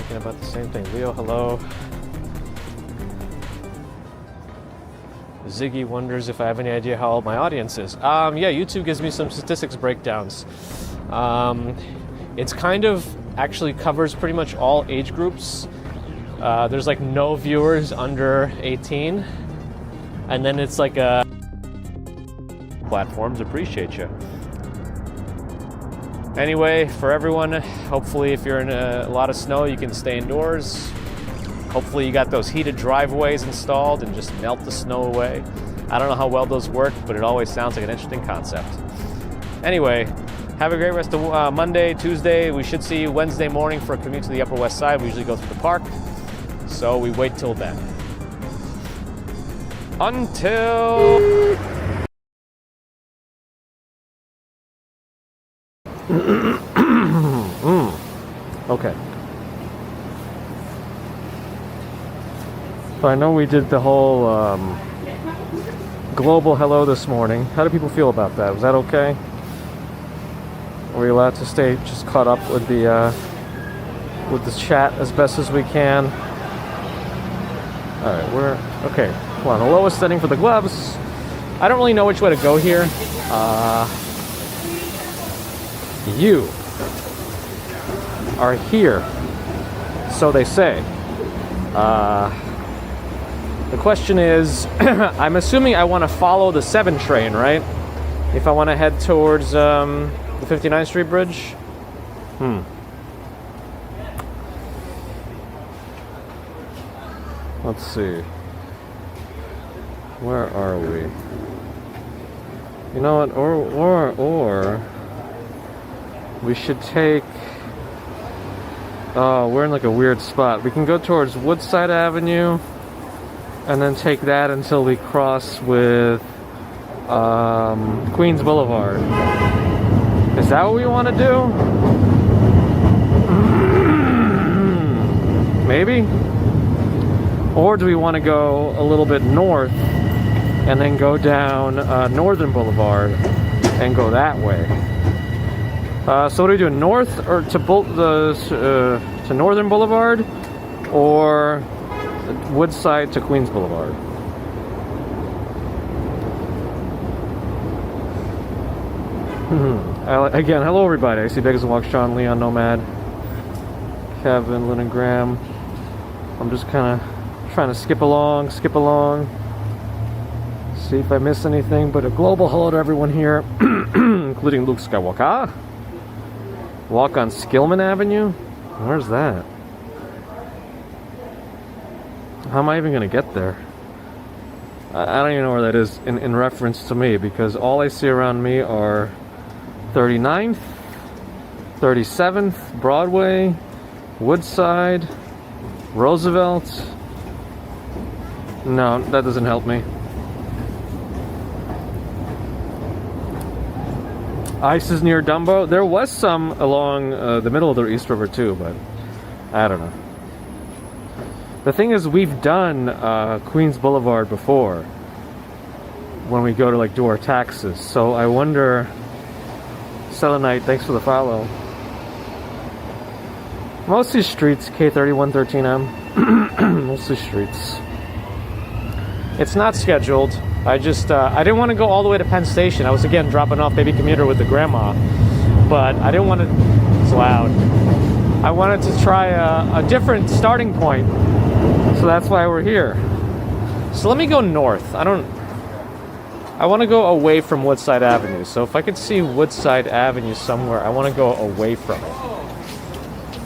thinking about the same thing. Leo, hello. Ziggy wonders if I have any idea how old my audience is. Yeah, YouTube gives me some statistics breakdowns. It's kind of actually covers pretty much all age groups. There's like no viewers under 18. And then it's like platforms appreciate you. Anyway, for everyone, hopefully if you're in a lot of snow, you can stay indoors. Hopefully you got those heated driveways installed and just melt the snow away. I don't know how well those work, but it always sounds like an interesting concept. Anyway, have a great rest of Monday, Tuesday. We should see you Wednesday morning for a commute to the Upper West Side. We usually go through the park, so we wait till then. Until... Okay. So I know we did the whole global hello this morning. How do people feel about that? Was that okay? Are we allowed to stay just caught up with the chat as best as we can? All right, we're okay. Hold on, the lowest setting for the gloves. I don't really know which way to go here. You are here, so they say. The question is, I'm assuming I want to follow the 7 train, right? If I want to head towards the 59th Street Bridge? Let's see. Where are we? You know what? Or we should take... Oh, we're in like a weird spot. We can go towards Woodside Avenue and then take that until we cross with Queens Boulevard. Is that what we want to do? Maybe? Or do we want to go a little bit north and then go down Northern Boulevard and go that way? So what are we doing? North or to Northern Boulevard, or Woodside to Queens Boulevard? Again, hello everybody. I see Beggars and Walk, Sean, Leon, Nomad, Kevin, Lynn, and Graham. I'm just kind of trying to skip along. See if I miss anything. But a global hello to everyone here, including Luke Skywalker. Walk on Skillman Avenue? Where's that? How am I even going to get there? I don't even know where that is in reference to me, because all I see around me are 39th, 37th, Broadway, Woodside, Roosevelt. No, that doesn't help me. Ice is near Dumbo. There was some along the middle of the East River too, but I don't know. The thing is, we've done Queens Boulevard before when we go to like do our taxes. So I wonder. Selenite, thanks for the follow. Mostly streets, K3113M. Mostly streets. It's not scheduled. I just, I didn't want to go all the way to Penn Station. I was, again, dropping off baby commuter with the grandma. But I didn't want to... It's loud. I wanted to try a different starting point. So that's why we're here. So let me go north. I want to go away from Woodside Avenue. So if I could see Woodside Avenue somewhere, I want to go away from it.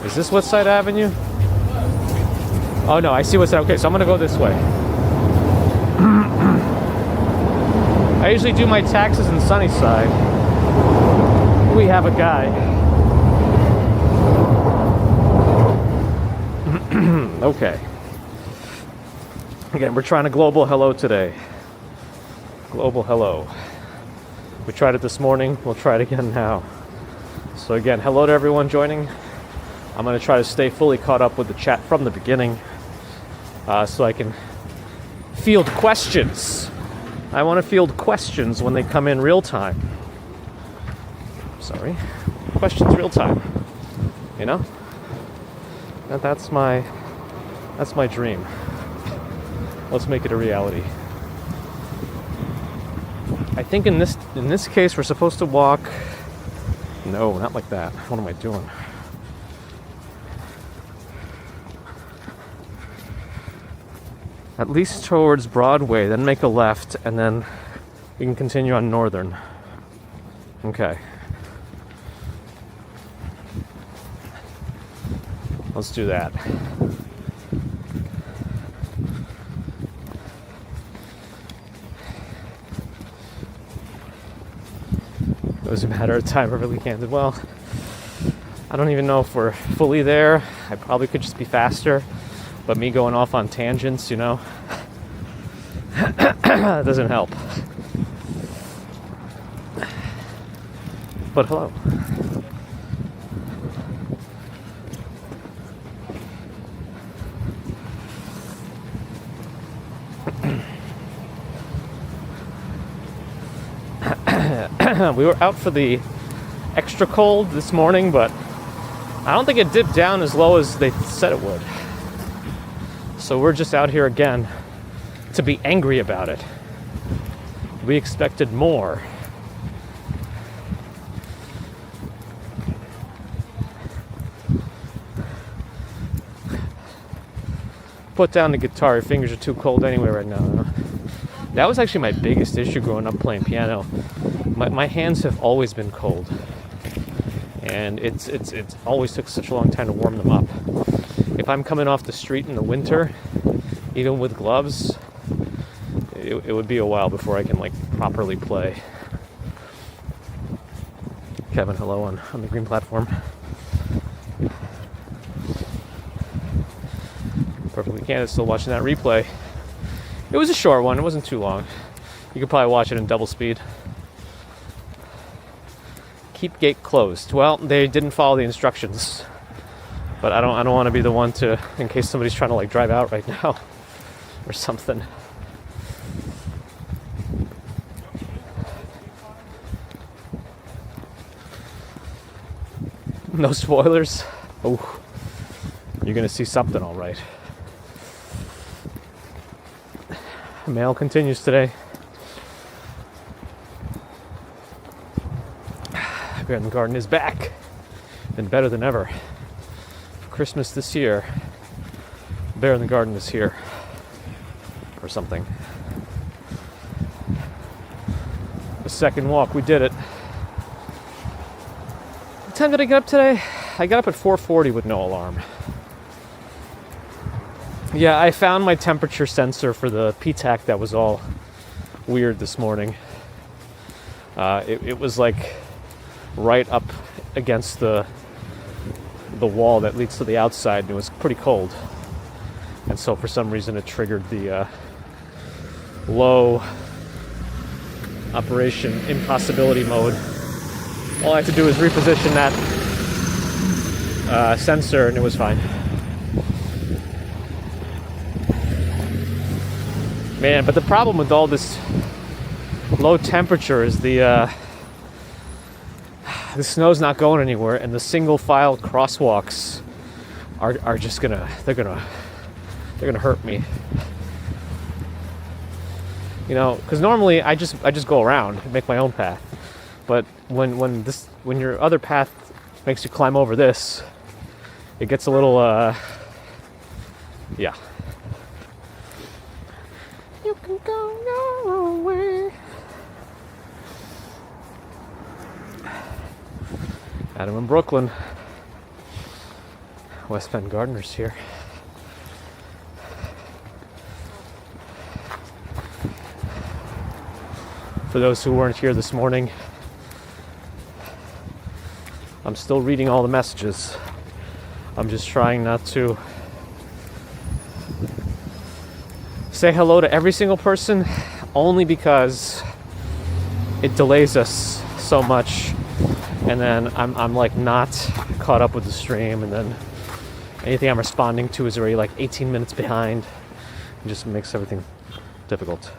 Is this Woodside Avenue? Oh no, I see Woodside. Okay, so I'm going to go this way. I usually do my taxes in Sunnyside. We have a guy. Okay. Again, we're trying a global hello today. Global hello. We tried it this morning. We'll try it again now. So again, hello to everyone joining. I'm going to try to stay fully caught up with the chat from the beginning, so I can field questions. I want to field questions when they come in real time. Sorry. Questions real time. You know? That's my dream. Let's make it a reality. I think in this case we're supposed to walk. No, not like that. What am I doing? At least towards Broadway, then make a left, and then we can continue on Northern. Okay. Let's do that. It was a matter of time, I really can't. Well, I don't even know if we're fully there. I probably could just be faster, but me going off on tangents, you know, doesn't help. But hello. We were out for the extra cold this morning, but I don't think it dipped down as low as they said it would. So we're just out here again to be angry about it. We expected more. Put down the guitar, your fingers are too cold anyway right now. That was actually my biggest issue growing up playing piano. My hands have always been cold, and it's always took such a long time to warm them up. If I'm coming off the street in the winter, even with gloves, it would be a while before I can like properly play. Kevin, hello on the green platform. Perfectly candid, still watching that replay. It was a short one, it wasn't too long. You could probably watch it in double speed. Keep gate closed. Well, they didn't follow the instructions, but I don't want to be the one to, in case somebody's trying to like drive out right now or something. No spoilers. Oh, you're gonna see something, all right. Mail continues today. Bear in the Garden is back and better than ever. For Christmas this year, Bear in the Garden is here or something. The second walk, we did it. What time did I get up today? I got up at 4:40 with no alarm. Yeah, I found my temperature sensor for the PTAC that was all weird this morning. It was like right up against the wall that leads to the outside, and it was pretty cold. And so for some reason it triggered the low operation impossibility mode. All I had to do was reposition that sensor and it was fine. Man, but the problem with all this low temperature is the snow's not going anywhere, and the single file crosswalks are just gonna hurt me. You know, because normally I just go around and make my own path, but when your other path makes you climb over this, it gets a little yeah. You can go your way. Adam in Brooklyn. West Bend Gardeners here. For those who weren't here this morning, I'm still reading all the messages. I'm just trying not to say hello to every single person, only because it delays us so much, and then I'm like not caught up with the stream, and then anything I'm responding to is already like 18 minutes behind. It just makes everything difficult.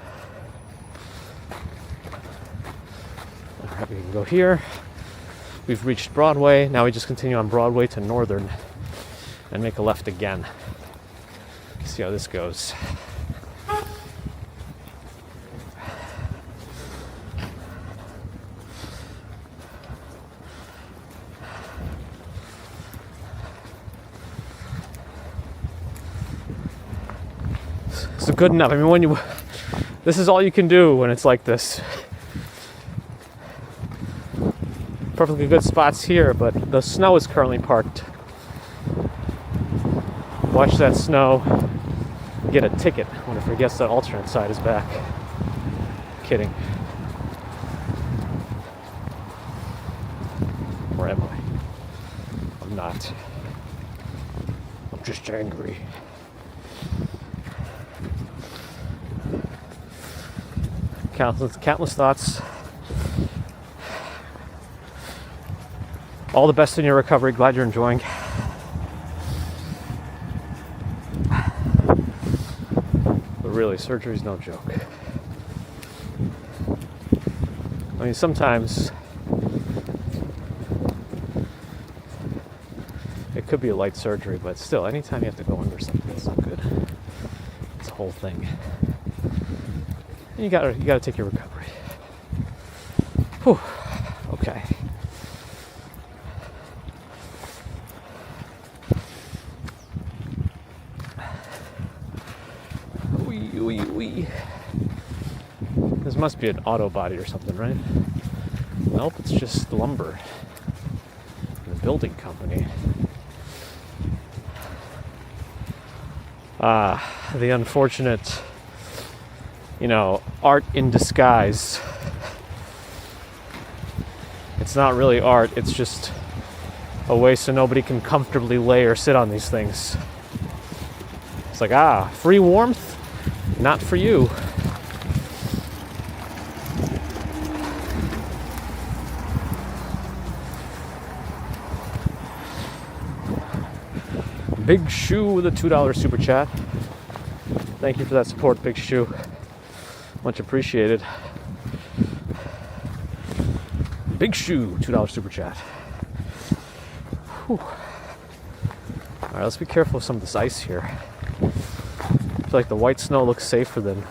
Alright, we can go here. We've reached Broadway. Now we just continue on Broadway to Northern. and make a left again. See how this goes. It's good enough. I mean, this is all you can do when it's like this. Perfectly good spots here, but the snow is currently parked. Watch that snow. Get a ticket when it forgets that alternate side is back. Kidding. Where am I? I'm not. I'm just angry. Countless thoughts. All the best in your recovery. Glad you're enjoying. But really, surgery's no joke. I mean, sometimes it could be a light surgery, but still, anytime you have to go under something, it's not good. It's a whole thing. And you gotta take your recovery. Whew. Okay. This must be an auto body or something, right? Nope, it's just lumber. The building company. The unfortunate, art in disguise. It's not really art, it's just a way so nobody can comfortably lay or sit on these things. It's like, free warmth? Not for you. Big Shoe with a $2 super chat. Thank you for that support, Big Shoe. Much appreciated. Big Shoe, $2 super chat. Whew. All right, let's be careful of some of this ice here. I feel like the white snow looks safer than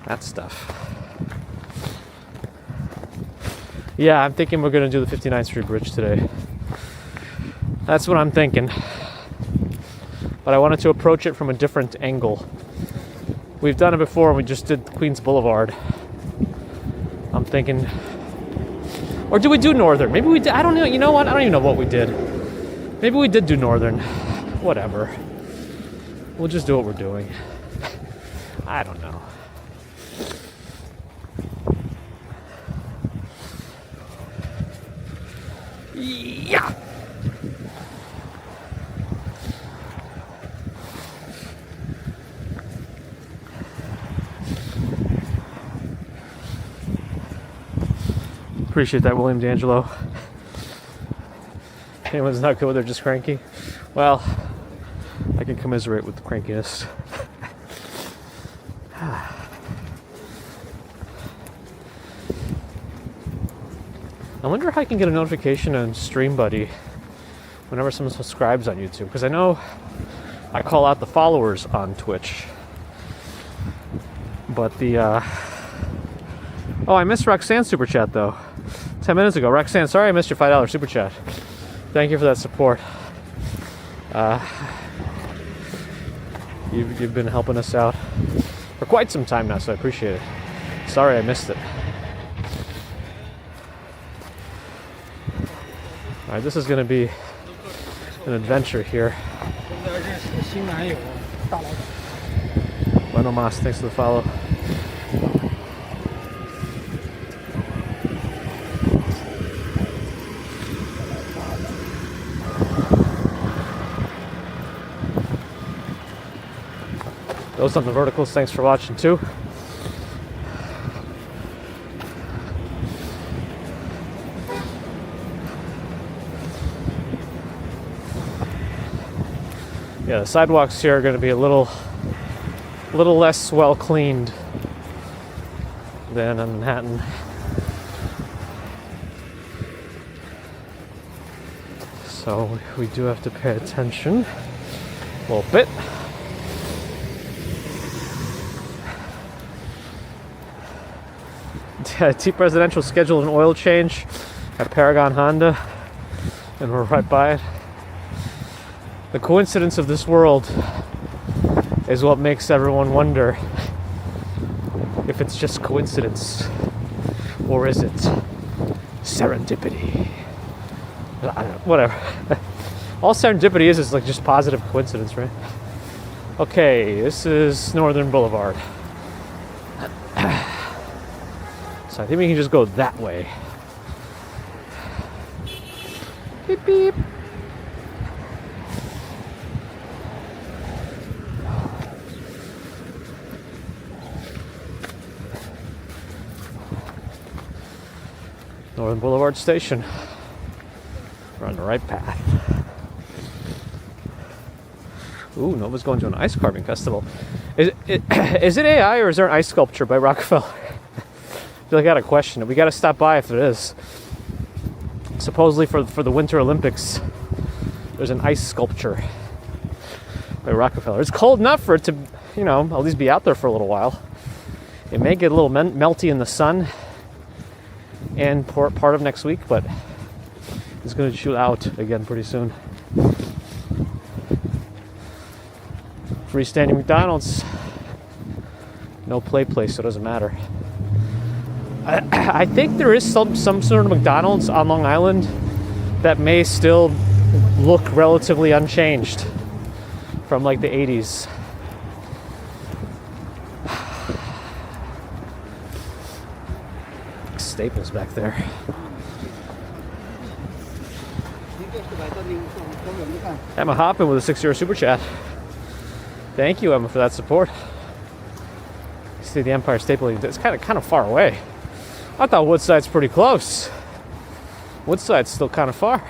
that stuff. Yeah, I'm thinking we're going to do the 59th Street Bridge today. That's what I'm thinking. But I wanted to approach it from a different angle. We've done it before, and we just did Queens Boulevard. I'm thinking, or do we do Northern? Maybe we did. I don't know. You know what? I don't even know what we did. Maybe we did do Northern. Whatever. We'll just do what we're doing. I don't know. Yeah. Appreciate that, William D'Angelo. Anyone's not good with, they're just cranky. Well, I can commiserate with the crankiness. I wonder if I can get a notification on StreamBuddy whenever someone subscribes on YouTube, because I know I call out the followers on Twitch. But the oh, I missed Roxanne's super chat though. 10 minutes ago. Roxanne, sorry I missed your $5 super chat. Thank you for that support. You've been helping us out for quite some time now, so I appreciate it. Sorry I missed it. Alright, this is going to be an adventure here. Bueno mas, thanks for the follow. Those on the verticals, thanks for watching too. Yeah, the sidewalks here are going to be a little less well cleaned than in Manhattan. So we do have to pay attention a little bit. T Presidential scheduled an oil change at Paragon Honda, and we're right by it. The coincidence of this world is what makes everyone wonder if it's just coincidence or is it serendipity. I don't know, whatever. All serendipity is like just positive coincidence, right? Okay, this is Northern Boulevard. So I think we can just go that way. Beep, beep. Northern Boulevard Station. We're on the right path. Ooh, Nova's going to an ice carving festival. Is it AI or is there an ice sculpture by Rockefeller? I feel like I gotta question it. We gotta stop by if it is. Supposedly for the Winter Olympics, there's an ice sculpture by Rockefeller. It's cold enough for it to, you know, at least be out there for a little while. It may get a little melty in the sun and part of next week, but it's going to shoot out again pretty soon. Freestanding McDonald's. No play place, so it doesn't matter. I think there is some sort of McDonald's on Long Island that may still look relatively unchanged from like the 80s. Staples back there. Emma Hoppin with a €6 super chat. Thank you, Emma, for that support. See the Empire Staple. It's kind of far away. I thought Woodside's pretty close. Woodside's still kind of far.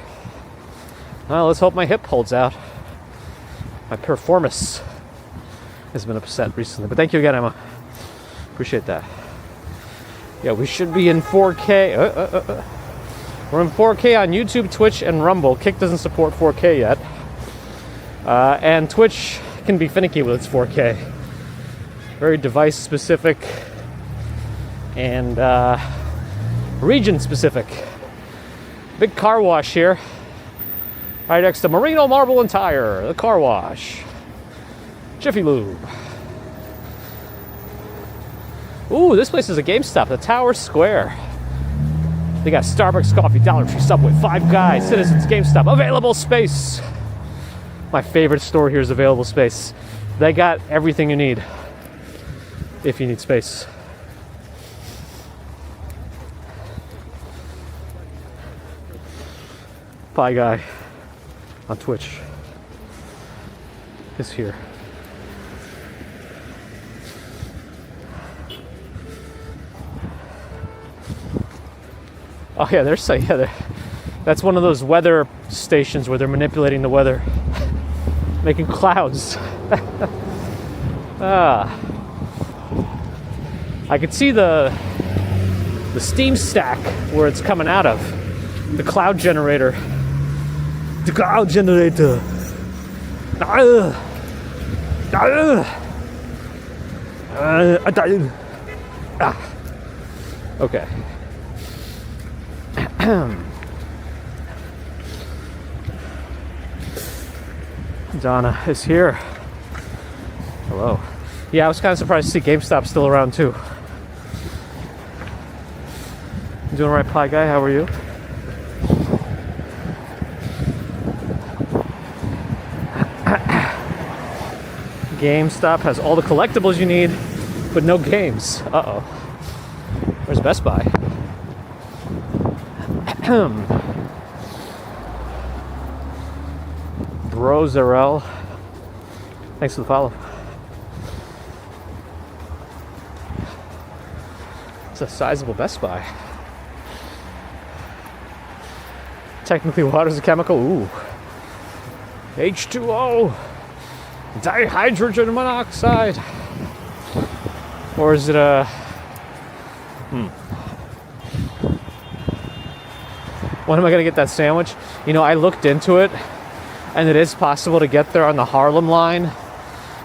Well, let's hope my hip holds out. My performance has been upset recently. But thank you again, Emma. Appreciate that. Yeah, we should be in 4K. We're in 4K on YouTube, Twitch, and Rumble. Kick doesn't support 4K yet. And Twitch can be finicky with its 4K. Very device specific and region specific. Big car wash here. Right next to Marino Marble and Tire, the car wash. Jiffy Lube. Ooh, this place is a GameStop, the Tower Square. They got Starbucks, coffee, Dollar Tree, Subway, Five Guys, Citizens, GameStop, Available Space. My favorite store here is Available Space. They got everything you need if you need space. Pie Guy on Twitch is here. Oh yeah, that's one of those weather stations where they're manipulating the weather, making clouds. I could see the steam stack where it's coming out of. The cloud generator. The cloud generator. Okay. Donna is here. Hello. Yeah, I was kind of surprised to see GameStop still around too. You doing all right, Pie Guy? How are you? GameStop has all the collectibles you need, but no games. Uh-oh. Where's Best Buy? Brozarel. Thanks for the follow. It's a sizable Best Buy. Technically, water's a chemical. Ooh. H2O. Dihydrogen monoxide. Or is it a... When am I going to get that sandwich? You know, I looked into it, and it is possible to get there on the Harlem line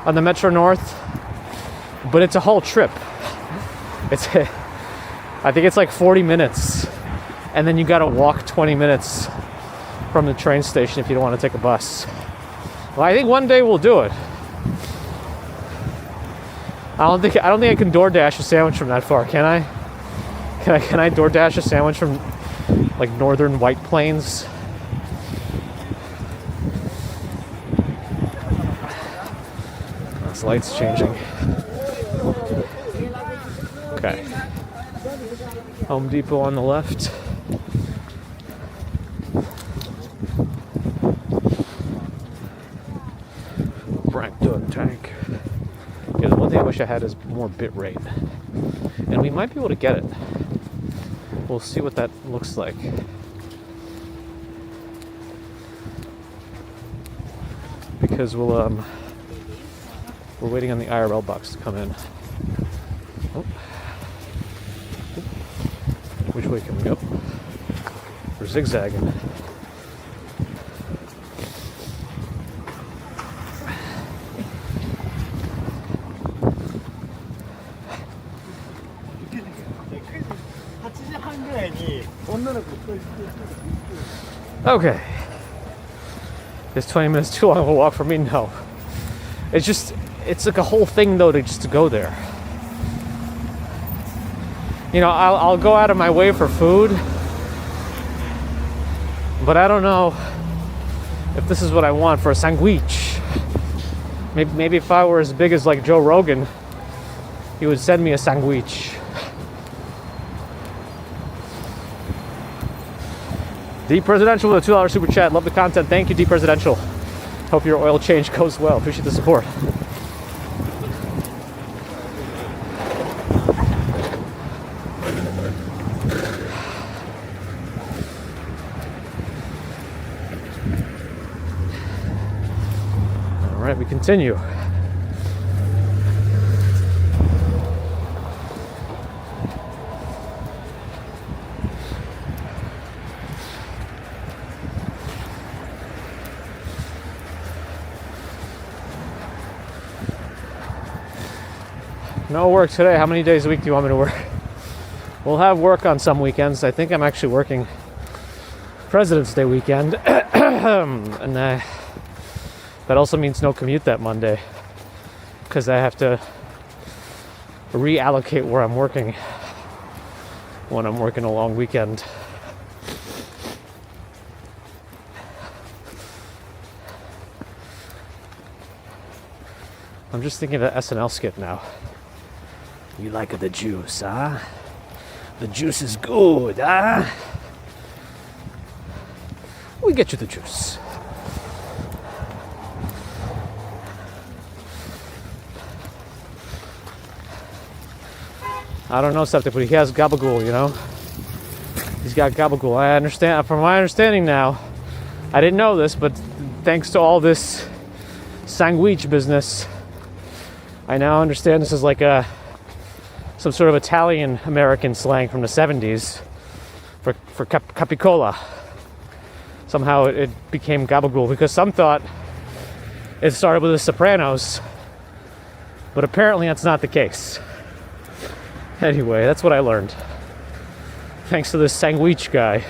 on the Metro North, but it's a whole trip. I think it's like 40 minutes, and then you got to walk 20 minutes from the train station if you don't want to take a bus. Well, I think one day we'll do it. I don't think I can DoorDash a sandwich from that far, can I? Can I DoorDash a sandwich from like northern White Plains? This light's changing. Okay. Home Depot on the left. Tank. Yeah, the one thing I wish I had is more bit rate, and we might be able to get it. We'll see what that looks like. Because we're waiting on the IRL box to come in. Oh. Which way can we go? We're zigzagging. Okay. Is 20 minutes too long of a walk for me? No. It's like a whole thing though to go there. You know, I'll go out of my way for food, but I don't know if this is what I want for a sandwich. Maybe if I were as big as like Joe Rogan, he would send me a sandwich. Deep Presidential with a $2 super chat. Love the content. Thank you, Deep Presidential. Hope your oil change goes well. Appreciate the support. All right, we continue. No work today. How many days a week do you want me to work? We'll have work on some weekends. I think I'm actually working President's Day weekend. And that also means no commute that Monday, because I have to reallocate where I'm working when I'm working a long weekend. I'm just thinking of the SNL skit now. You like the juice, huh? The juice is good, huh? We get you the juice. I don't know something, but he has gabagool, you know? He's got gabagool. I understand. From my understanding now, I didn't know this, but thanks to all this sandwich business, I now understand this is like some sort of Italian-American slang from the 70s for capicola. Somehow it became gabagool, because some thought it started with the Sopranos, but apparently that's not the case. Anyway, that's what I learned. Thanks to this sandwich guy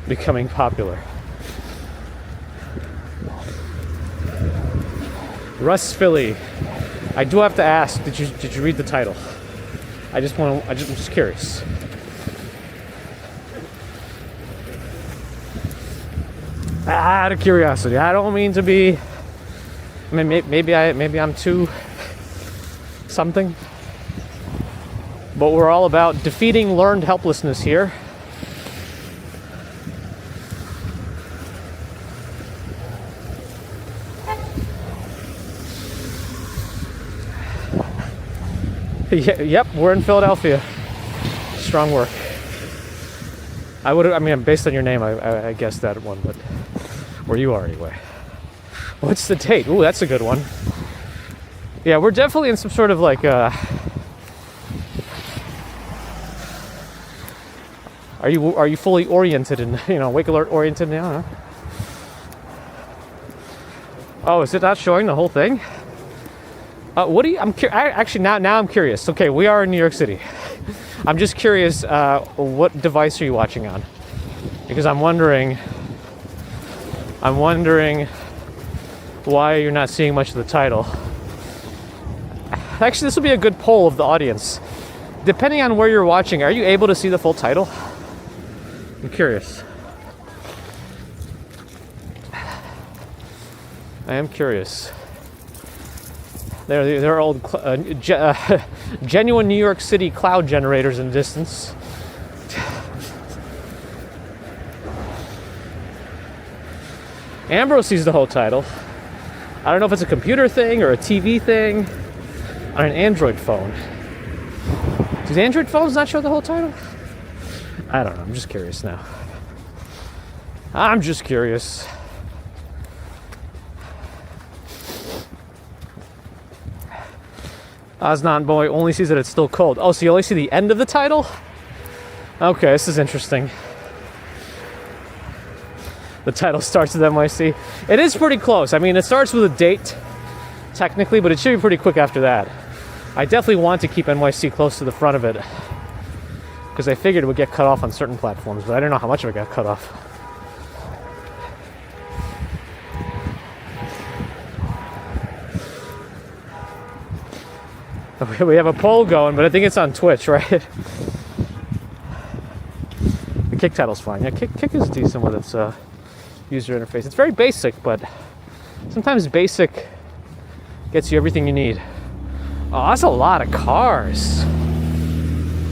becoming popular. Russ Philly. I do have to ask, did you read the title? I'm just curious. Out of curiosity. I don't mean to be, I mean, maybe I'm too something. But we're all about defeating learned helplessness here. Yep, we're in Philadelphia. Strong work. Based on your name, I guessed that one, but where you are anyway. What's the date? Ooh, that's a good one. Yeah, we're definitely in some sort of like Are you fully oriented and, you know, wake alert oriented now? Huh? Oh, is it not showing the whole thing? What do you? Actually now I'm curious. Okay, we are in New York City. I'm just curious. What device are you watching on? Because I'm wondering why you're not seeing much of the title. Actually, this will be a good poll of the audience. Depending on where you're watching, are you able to see the full title? I'm curious. I am curious. There are old genuine New York City cloud generators in the distance. Ambrose sees the whole title. I don't know if it's a computer thing or a TV thing on an Android phone. Does Android phones not show the whole title? I don't know. I'm just curious now. I'm just curious. Osnan boy only sees that it's still cold. Oh, so you only see the end of the title? Okay, this is interesting. The title starts with NYC. It is pretty close. I mean, it starts with a date, technically, but it should be pretty quick after that. I definitely want to keep NYC close to the front of it, because I figured it would get cut off on certain platforms, but I don't know how much of it got cut off. We have a poll going, but I think it's on Twitch, right? The Kick title's fine. Yeah, Kick is decent with its user interface. It's very basic, but sometimes basic gets you everything you need. Oh, that's a lot of cars.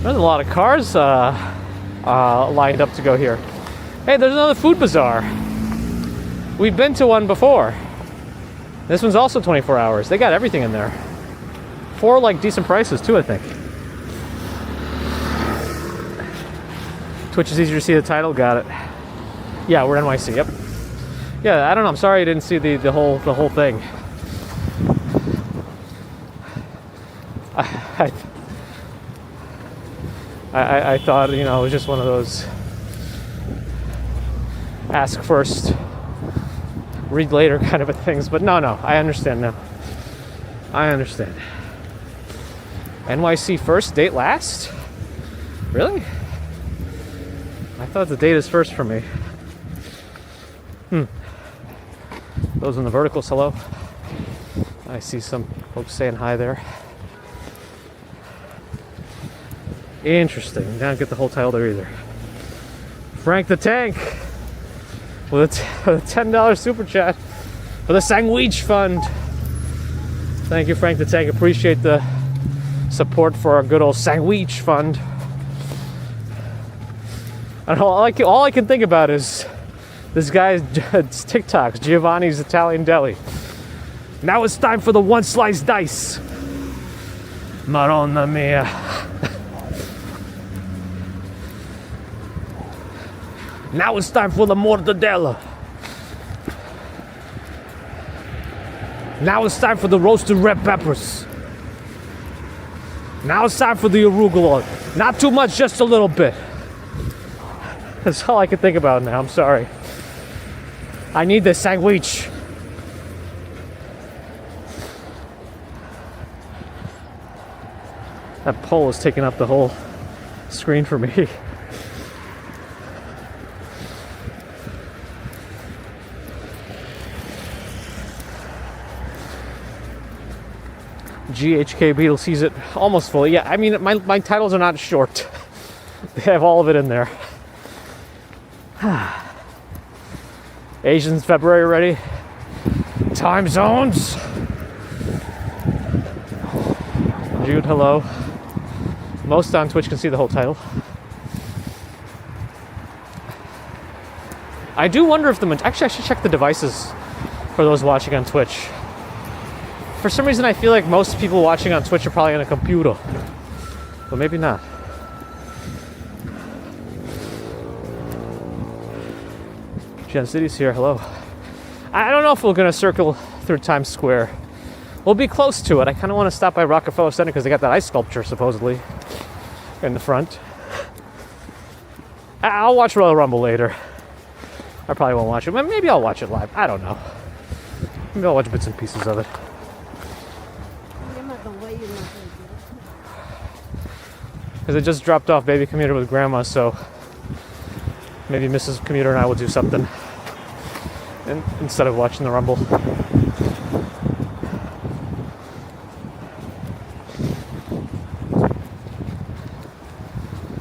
There's a lot of cars lined up to go here. Hey, there's another food bazaar. We've been to one before. This one's also 24 hours. They got everything in there. For like decent prices too, I think. Twitch is easier to see the title. Got it. Yeah, we're NYC. Yep. Yeah, I don't know. I'm sorry I didn't see the whole thing. I thought, you know, it was just one of those ask first, read later kind of a things. But no, I understand now. I understand. NYC first, date last? Really? I thought the date is first for me. Those in the verticals, hello. I see some folks saying hi there. Interesting. Didn't get the whole title there either. Frank the Tank with a $10 super chat for the Sandwich Fund. Thank you, Frank the Tank. Appreciate the support for our good old Sandwich Fund. And all I can think about is this guy's TikToks, Giovanni's Italian Deli. Now it's time for the one slice dice. Madonna mia. Now it's time for the mortadella. Now it's time for the roasted red peppers. Now it's time for the arugula. Not too much, just a little bit. That's all I can think about now. I'm sorry. I need this sandwich. That poll is taking up the whole screen for me. GHK Beetle sees it almost fully. Yeah, I mean, my titles are not short. They have all of it in there. Asians, February already. Time zones. Jude, hello. Most on Twitch can see the whole title. I do wonder if actually I should check the devices for those watching on Twitch. For some reason I feel like most people watching on Twitch are probably on a computer. But maybe not. Gen City's here, hello. I don't know if we're gonna circle through Times Square. We'll be close to it. I kind of want to stop by Rockefeller Center because they got that ice sculpture supposedly in the front. I'll watch Royal Rumble later. I probably won't watch it. Maybe I'll watch it live. I don't know. Maybe I'll watch bits and pieces of it. Because I just dropped off baby Commuter with grandma, so maybe Mrs. Commuter and I will do something instead of watching the Rumble.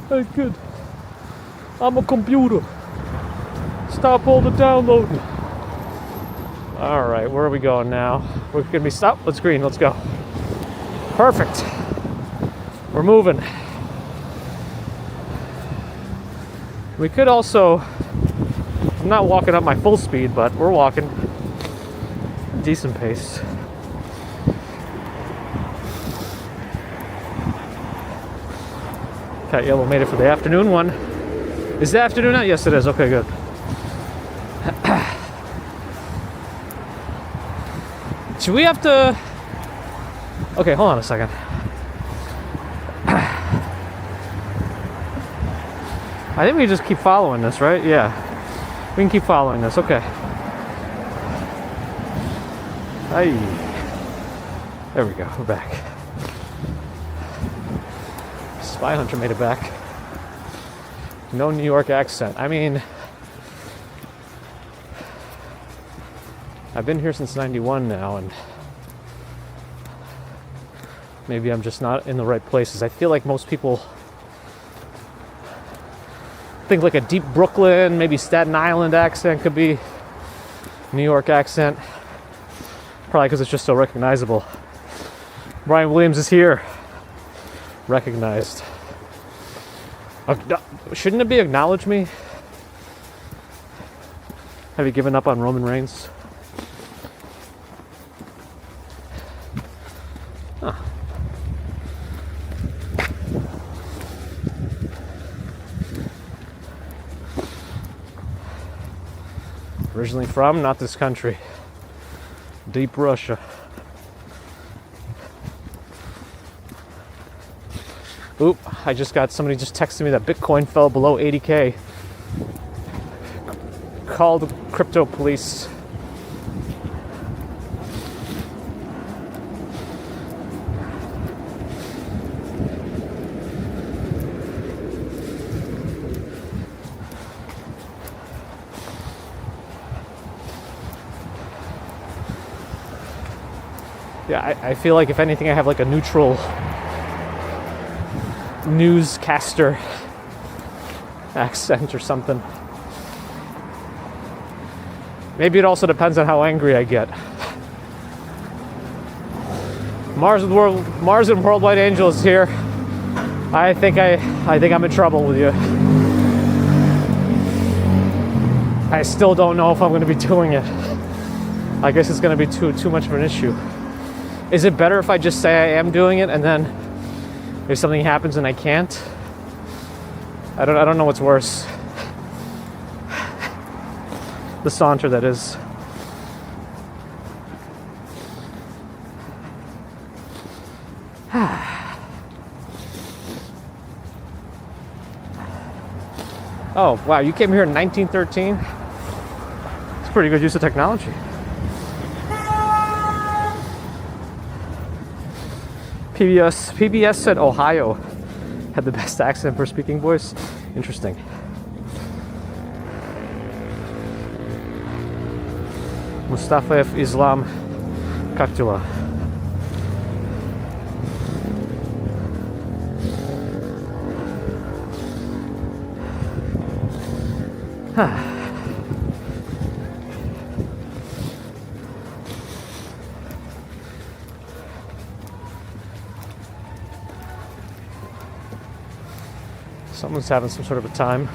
Hey kid, I'm a computer. Stop all the downloading. Alright, where are we going now? We're gonna be stopped. Let's green, let's go. Perfect. We're moving. We could also, I'm not walking up my full speed, but we're walking decent pace. Okay, yellow made it for the afternoon one. Is the afternoon out? Yes, it is. Okay, good. Should we have to... Okay, hold on a second. I think we just keep following this, right? Yeah. We can keep following this. Okay. Hey. There we go. We're back. Spy Hunter made it back. No New York accent. I mean, I've been here since 91 now, and maybe I'm just not in the right places. I feel like most people think like a deep Brooklyn, maybe Staten Island accent could be New York accent. Probably because it's just so recognizable. Brian Williams is here. Recognized. Shouldn't it be acknowledge me? Have you given up on Roman Reigns? Huh. Originally from, not this country. Deep Russia. Oop, I just got somebody just texted me that Bitcoin fell below 80K. Call the crypto police. Yeah, I feel like if anything I have like a neutral newscaster accent or something. Maybe it also depends on how angry I get. Mars and Worldwide Angel is here. I think I'm in trouble with you. I still don't know if I'm going to be doing it. I guess it's going to be too much of an issue. Is it better if I just say I am doing it and then if something happens and I can't? I don't know what's worse. The saunter, that is. Oh, wow, you came here in 1913? It's pretty good use of technology. PBS said Ohio had the best accent for speaking voice. Interesting. Mustafa F. Islam Kaktula. Someone's having some sort of a time.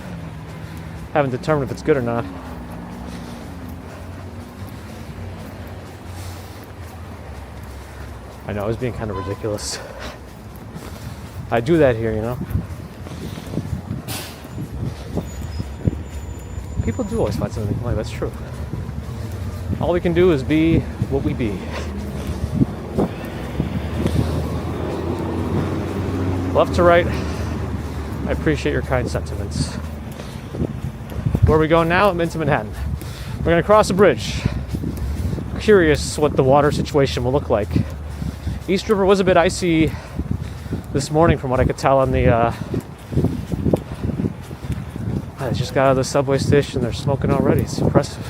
Haven't determined if it's good or not. I know, I was being kind of ridiculous. I do that here, you know. People do always find something funny, that's true. All we can do is be what we be. Left to right, I appreciate your kind sentiments. Where are we going now? Into Manhattan. We're gonna cross a bridge. Curious what the water situation will look like. East River was a bit icy this morning from what I could tell on the I just got out of the subway station. They're smoking already. It's impressive.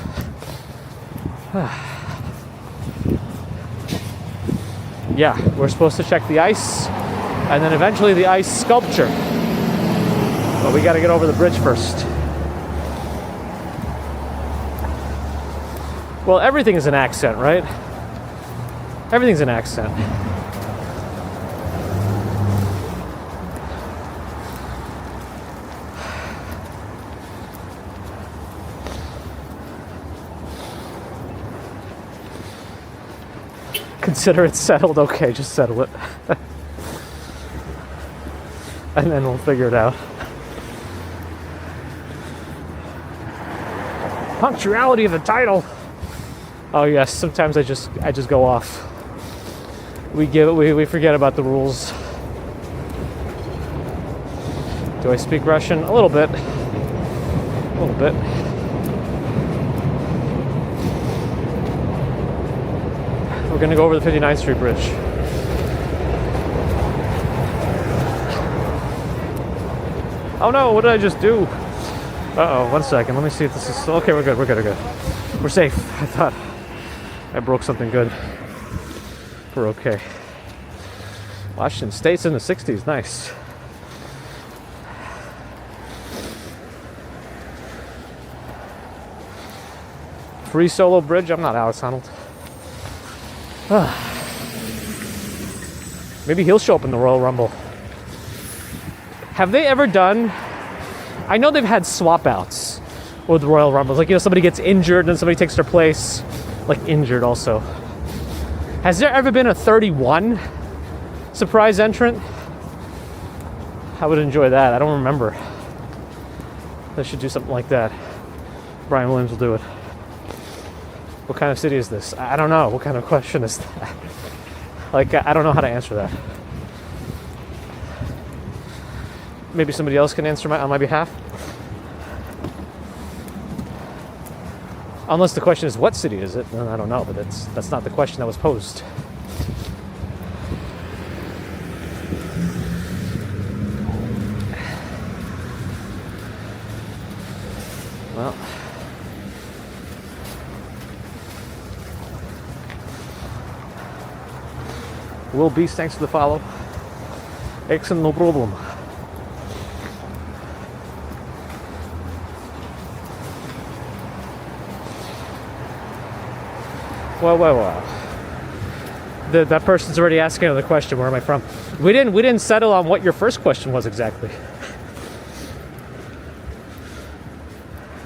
Yeah, we're supposed to check the ice and then eventually the ice sculpture. But we got to get over the bridge first. Well, everything is an accent, right? Everything's an accent. Consider it settled. Okay, just settle it. And then we'll figure it out. Punctuality of the title. Oh yes, sometimes I just go off. We forget about the rules. Do I speak Russian? A little bit. A little bit. We're gonna go over the 59th Street Bridge. Oh no, what did I just do? Uh-oh, 1 second. Let me see if this is... Okay, we're good. We're safe. I thought I broke something good. We're okay. Washington State's in the 60s. Nice. Free solo bridge? I'm not Alex Honnold. Maybe he'll show up in the Royal Rumble. Have they ever done... I know they've had swap outs with Royal Rumbles. Like, you know, somebody gets injured and somebody takes their place. Like, injured also. Has there ever been a 31 surprise entrant? I would enjoy that. I don't remember. They should do something like that. Brian Williams will do it. What kind of city is this? I don't know. What kind of question is that? Like, I don't know how to answer that. Maybe somebody else can answer on my behalf. Unless the question is, what city is it? Then I don't know, but that's not the question that was posed. Well, Will Beast, thanks for the follow. Excellent, no problem. Well. That person's already asking another question. Where am I from? We didn't settle on what your first question was exactly.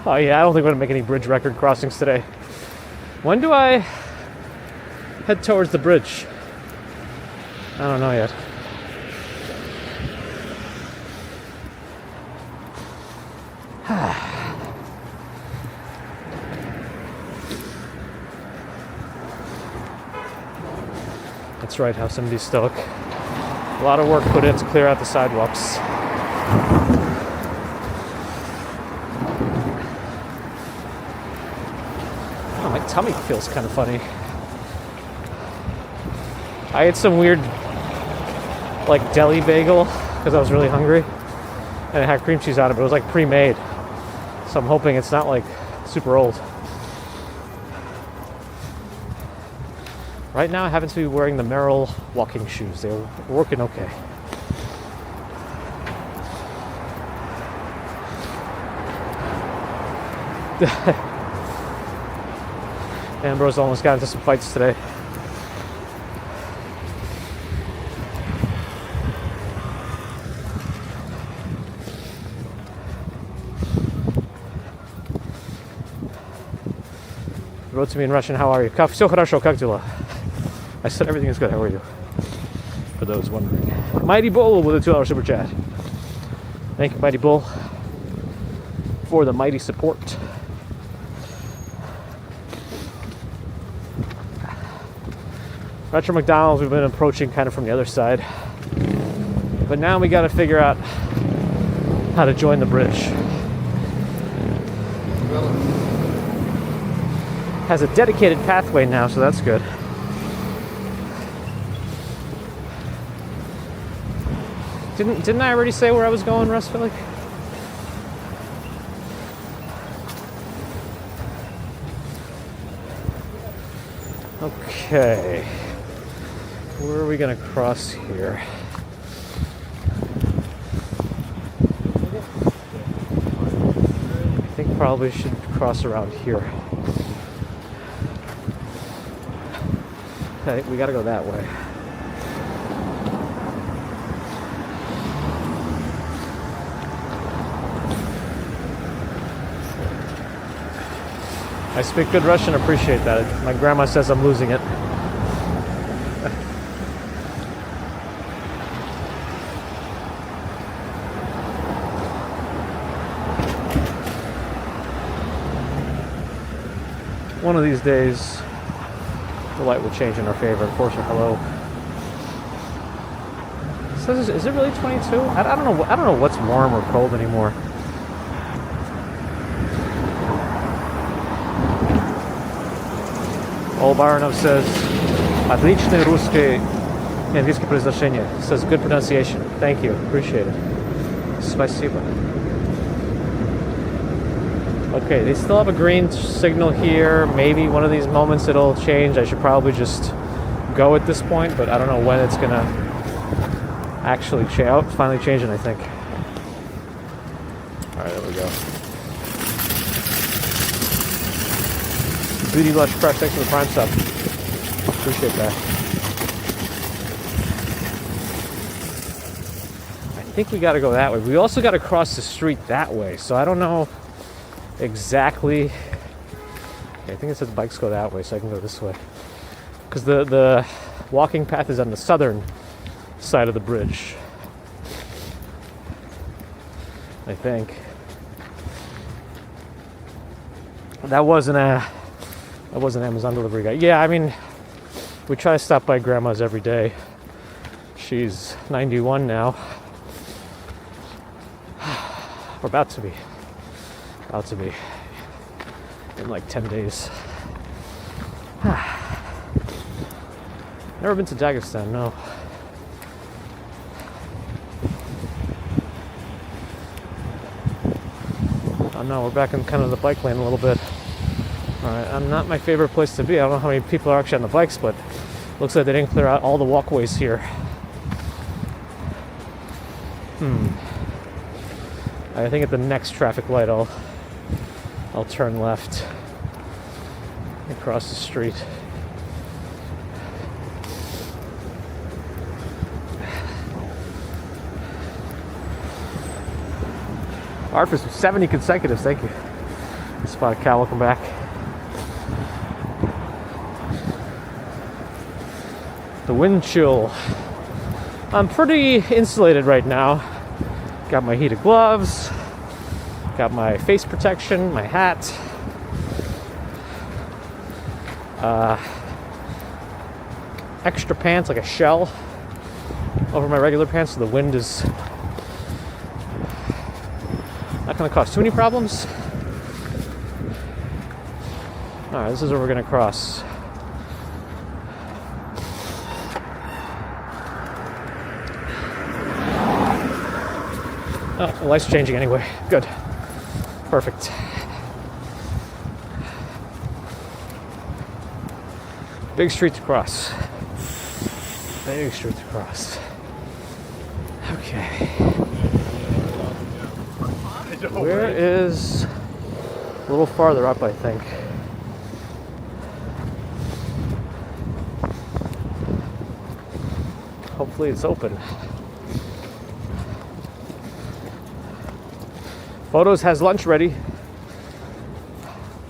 Oh yeah, I don't think we're gonna make any bridge record crossings today. When do I head towards the bridge? I don't know yet. That's right, have somebody stoic. A lot of work put in to clear out the sidewalks. Oh, my tummy feels kind of funny. I ate some weird, like, deli bagel because I was really hungry. And it had cream cheese on it, but it was like pre-made. So I'm hoping it's not like super old. Right now I happen to be wearing the Merrill walking shoes. They're working okay. Ambrose almost got into some fights today. Wrote to me in Russian, how are you? Всё хорошо, как дела? I said everything is good, how are you? For those wondering. Mighty Bull with a $2 super chat. Thank you, Mighty Bull, for the mighty support. Retro McDonald's we've been approaching kind of from the other side. But now we got to figure out how to join the bridge. has a dedicated pathway now, so that's good. Didn't I already say where I was going, Russ? Feel like? Okay. Where are we gonna cross here? I think probably should cross around here. Okay, we gotta go that way. I speak good Russian, appreciate that. My grandma says I'm losing it. One of these days, the light will change in our favor. Of course, hello. So is it really 22? I don't know. I don't know what's warm or cold anymore. Baranov says, "Отличное русское и английское произношение." Says good pronunciation. Thank you. Appreciate it. Спасибо. Okay, they still have a green signal here. Maybe one of these moments it'll change. I should probably just go at this point, but I don't know when it's gonna actually change. Oh, it's finally changing, I think. All right, there we go. Beauty Lush Fresh, thanks for the Prime sub. Appreciate that. I think we gotta go that way. We also gotta cross the street that way, so I don't know exactly. Okay, I think it says bikes go that way, so I can go this way. Because the walking path is on the southern side of the bridge, I think. That was an Amazon delivery guy. Yeah, I mean, we try to stop by Grandma's every day. She's 91 now. We're about to be in like 10 days. Never been to Dagestan, no. Oh no, we're back in kind of the bike lane a little bit. Alright, not my favorite place to be. I don't know how many people are actually on the bikes, but looks like they didn't clear out all the walkways here. I think at the next traffic light I'll turn left across the street. R for 70 consecutives, thank you. Spotted Cow, welcome back. The wind chill. I'm pretty insulated right now. Got my heated gloves, got my face protection, my hat, extra pants, like a shell over my regular pants, so the wind is not going to cause too many problems. Alright, this is where we're going to cross. Oh, the light's changing anyway. Good. Perfect. Big street to cross. Big street to cross. Okay. Where is... a little farther up, I think. Hopefully it's open. Photos has lunch ready.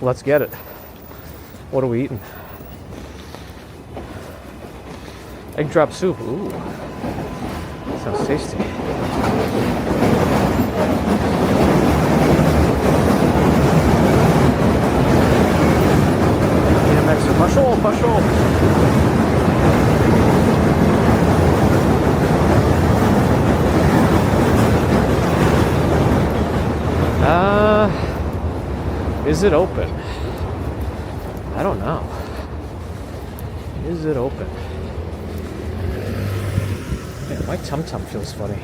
Let's get it. What are we eating? Egg drop soup. Ooh. Sounds tasty. Пошел. Is it open? I don't know. Is it open? Man, my tum-tum feels funny.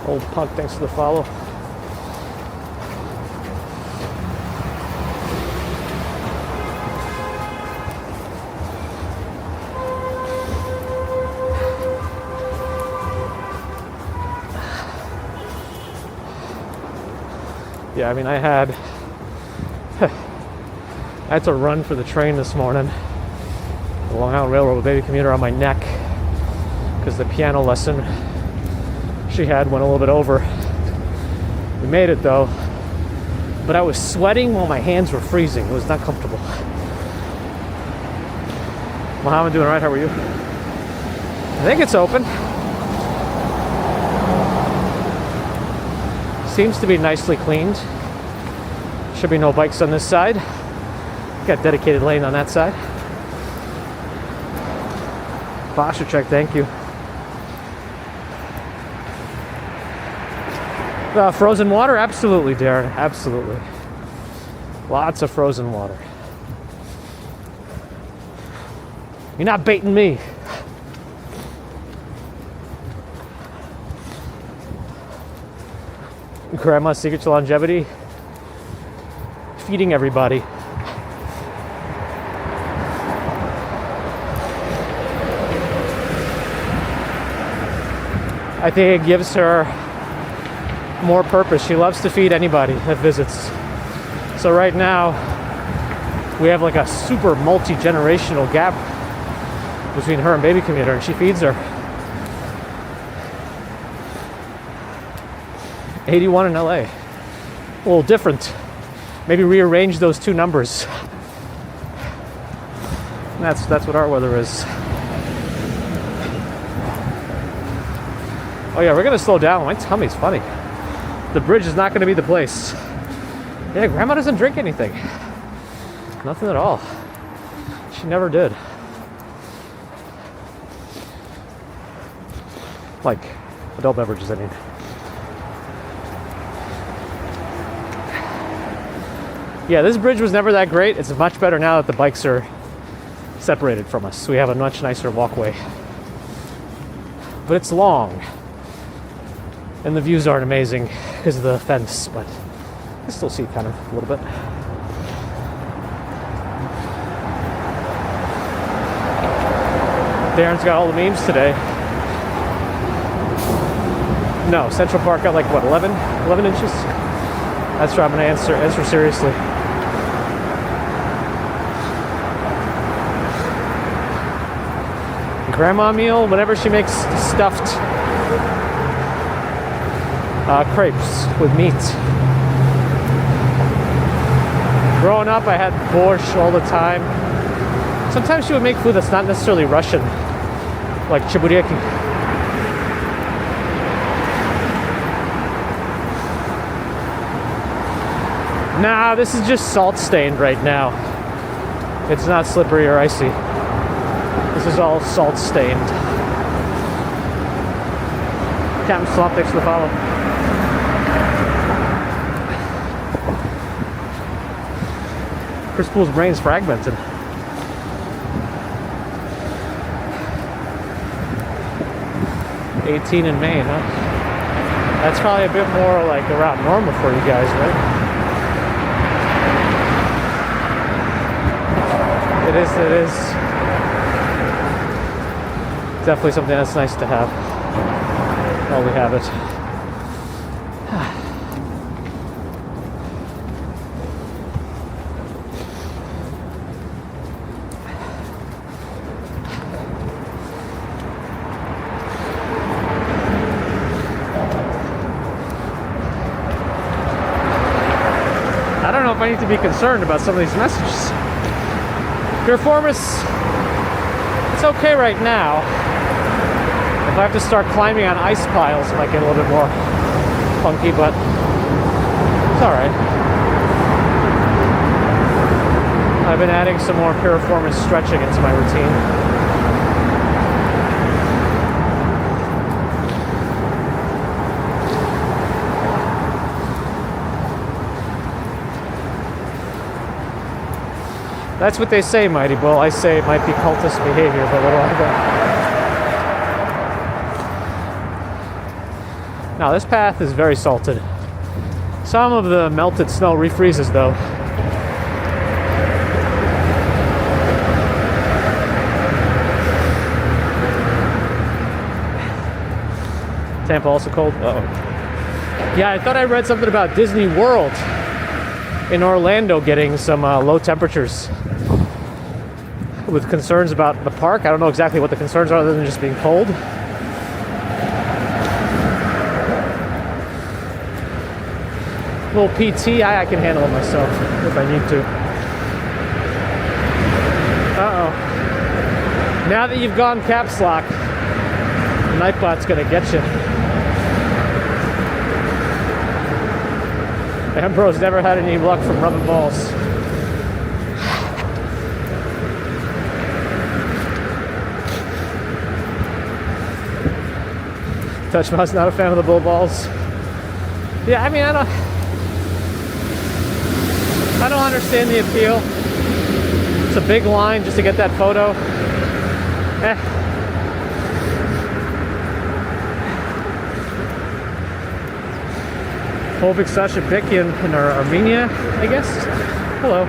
Old punk, thanks for the follow. Yeah, I mean, I had to run for the train this morning. The Long Island Railroad with baby commuter on my neck because the piano lesson she had went a little bit over. We made it though, but I was sweating while my hands were freezing. It was not comfortable. Mohammed, doing all right? How are you? I think it's open. Seems to be nicely cleaned. Should be no bikes on this side. Got dedicated lane on that side. Posture check, thank you. Frozen water? Absolutely, Darren. Absolutely. Lots of frozen water. You're not baiting me. Grandma's secret to longevity? Feeding everybody. I think it gives her more purpose. She loves to feed anybody that visits. So right now, we have like a super multi-generational gap between her and baby commuter, and she feeds her. 81 in LA. A little different. Maybe rearrange those two numbers. And that's what our weather is. Oh yeah, we're gonna slow down. My tummy's funny. The bridge is not gonna be the place. Yeah, Grandma doesn't drink anything. Nothing at all. She never did. Like adult beverages, I mean. Yeah, this bridge was never that great. It's much better now that the bikes are separated from us. We have a much nicer walkway. But it's long. And the views aren't amazing because of the fence, but I can still see kind of a little bit. Darren's got all the memes today. No, Central Park got like, what, 11 inches? That's what I'm going to answer seriously. Grandma meal, whenever she makes stuffed crepes with meat. Growing up, I had borscht all the time. Sometimes she would make food that's not necessarily Russian, like chibureki. Nah, this is just salt stained right now. It's not slippery or icy. This is all salt stained. Captain Slump, thanks for the follow. Chris Poole's brain's fragmented. '18 in Maine, huh? That's probably a bit more like around normal for you guys, right? It is definitely something that's nice to have while we have it. I don't know if I need to be concerned about some of these messages. Piriformis, it's okay right now. If I have to start climbing on ice piles, it might get a little bit more funky, but it's alright. I've been adding some more piriformis stretching into my routine. That's what they say, Mighty Bull. I say it might be cultist behavior, but what do I know? Now, this path is very salted. Some of the melted snow refreezes, though. Tampa also cold? Uh-oh. Yeah, I thought I read something about Disney World in Orlando getting some low temperatures with concerns about the park. I don't know exactly what the concerns are other than just being cold. A little PT, I can handle it myself if I need to. Uh-oh. Now that you've gone caps lock, Nightbot's gonna get you. Ambrose never had any luck from rubbing balls. Touchmouse not a fan of the bull balls. Yeah, I mean, I don't understand the appeal. It's a big line just to get that photo. Volvic Sasha Bick in Armenia, I guess. Hello.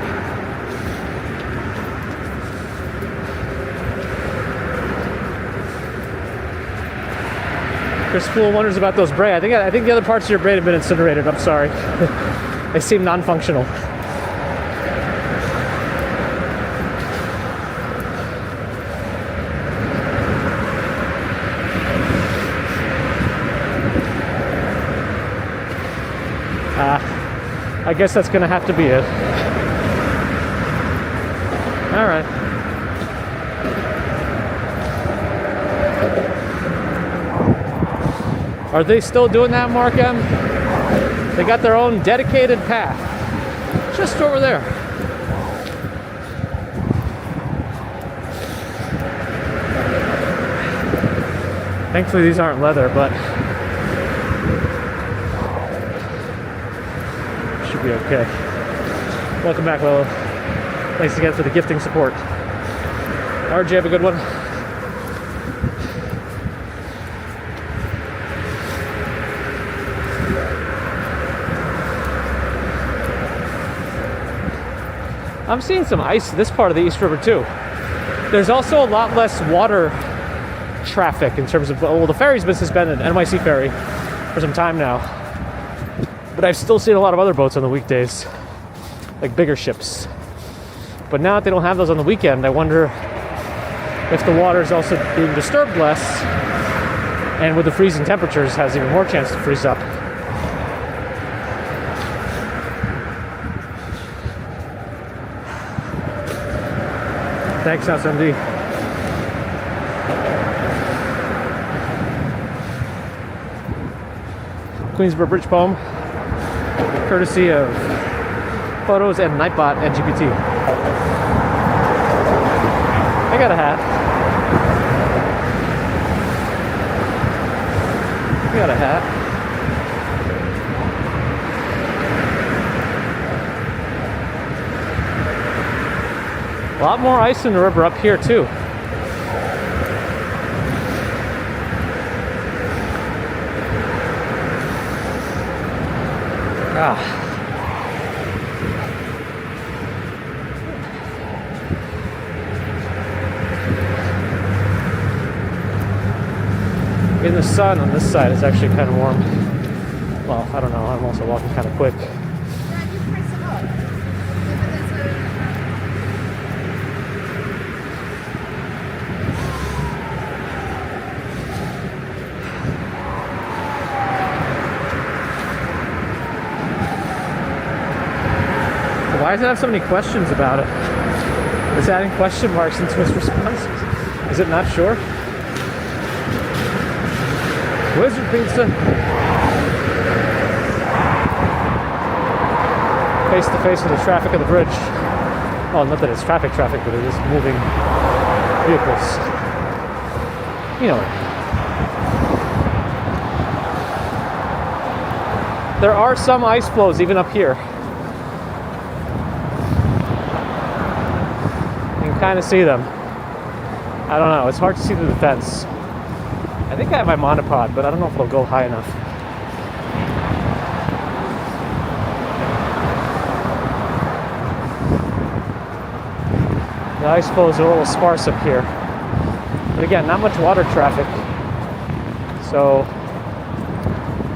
Chris Poole wonders about those braid. I think the other parts of your braid have been incinerated. I'm sorry. They seem non-functional. I guess that's gonna have to be it. All right. Are they still doing that, Mark M? They got their own dedicated path. Just over there. Thankfully these aren't leather, but should be okay. Welcome back, Willow. Thanks again for the gifting support. RJ, have a good one. I'm seeing some ice in this part of the East River too. There's also a lot less water traffic in terms of, well, the ferry's been suspended, NYC ferry, for some time now. But I've still seen a lot of other boats on the weekdays, like bigger ships. But now that they don't have those on the weekend, I wonder if the water is also being disturbed less, and with the freezing temperatures has even more chance to freeze up. Thanks, SMD. Queensboro Bridge poem, courtesy of Photos and Nightbot and GPT. I got a hat. I got a hat. A lot more ice in the river up here too. In the sun on this side it's actually kind of warm. Well, I don't know, I'm also walking kind of quick. Why does it have so many questions about it? It's adding question marks into its responses. Is it not sure? Wizard Pizza. Face to face with the traffic of the bridge. Well, not that it's traffic, but it is moving vehicles. You know what I mean. There are some ice floes even up here. You can kind of see them. I don't know, it's hard to see through the fence. I think I have my monopod, but I don't know if it'll go high enough. The ice flows are a little sparse up here. But again, not much water traffic. So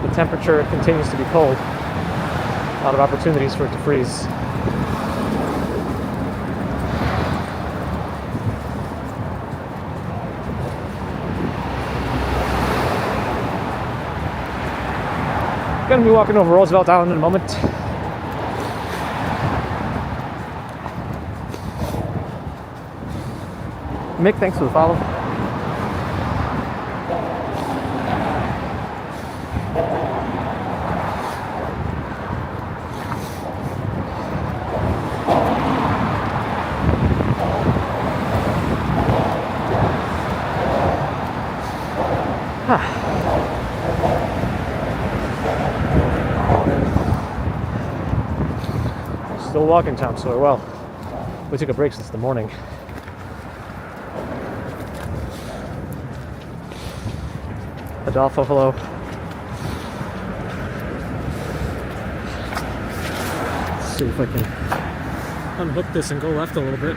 the temperature continues to be cold. A lot of opportunities for it to freeze. Gonna be walking over Roosevelt Island in a moment. Mick, thanks for the follow. Still walking time, so well. We took a break since the morning. Adolfo, hello. Let's see if I can unhook this and go left a little bit.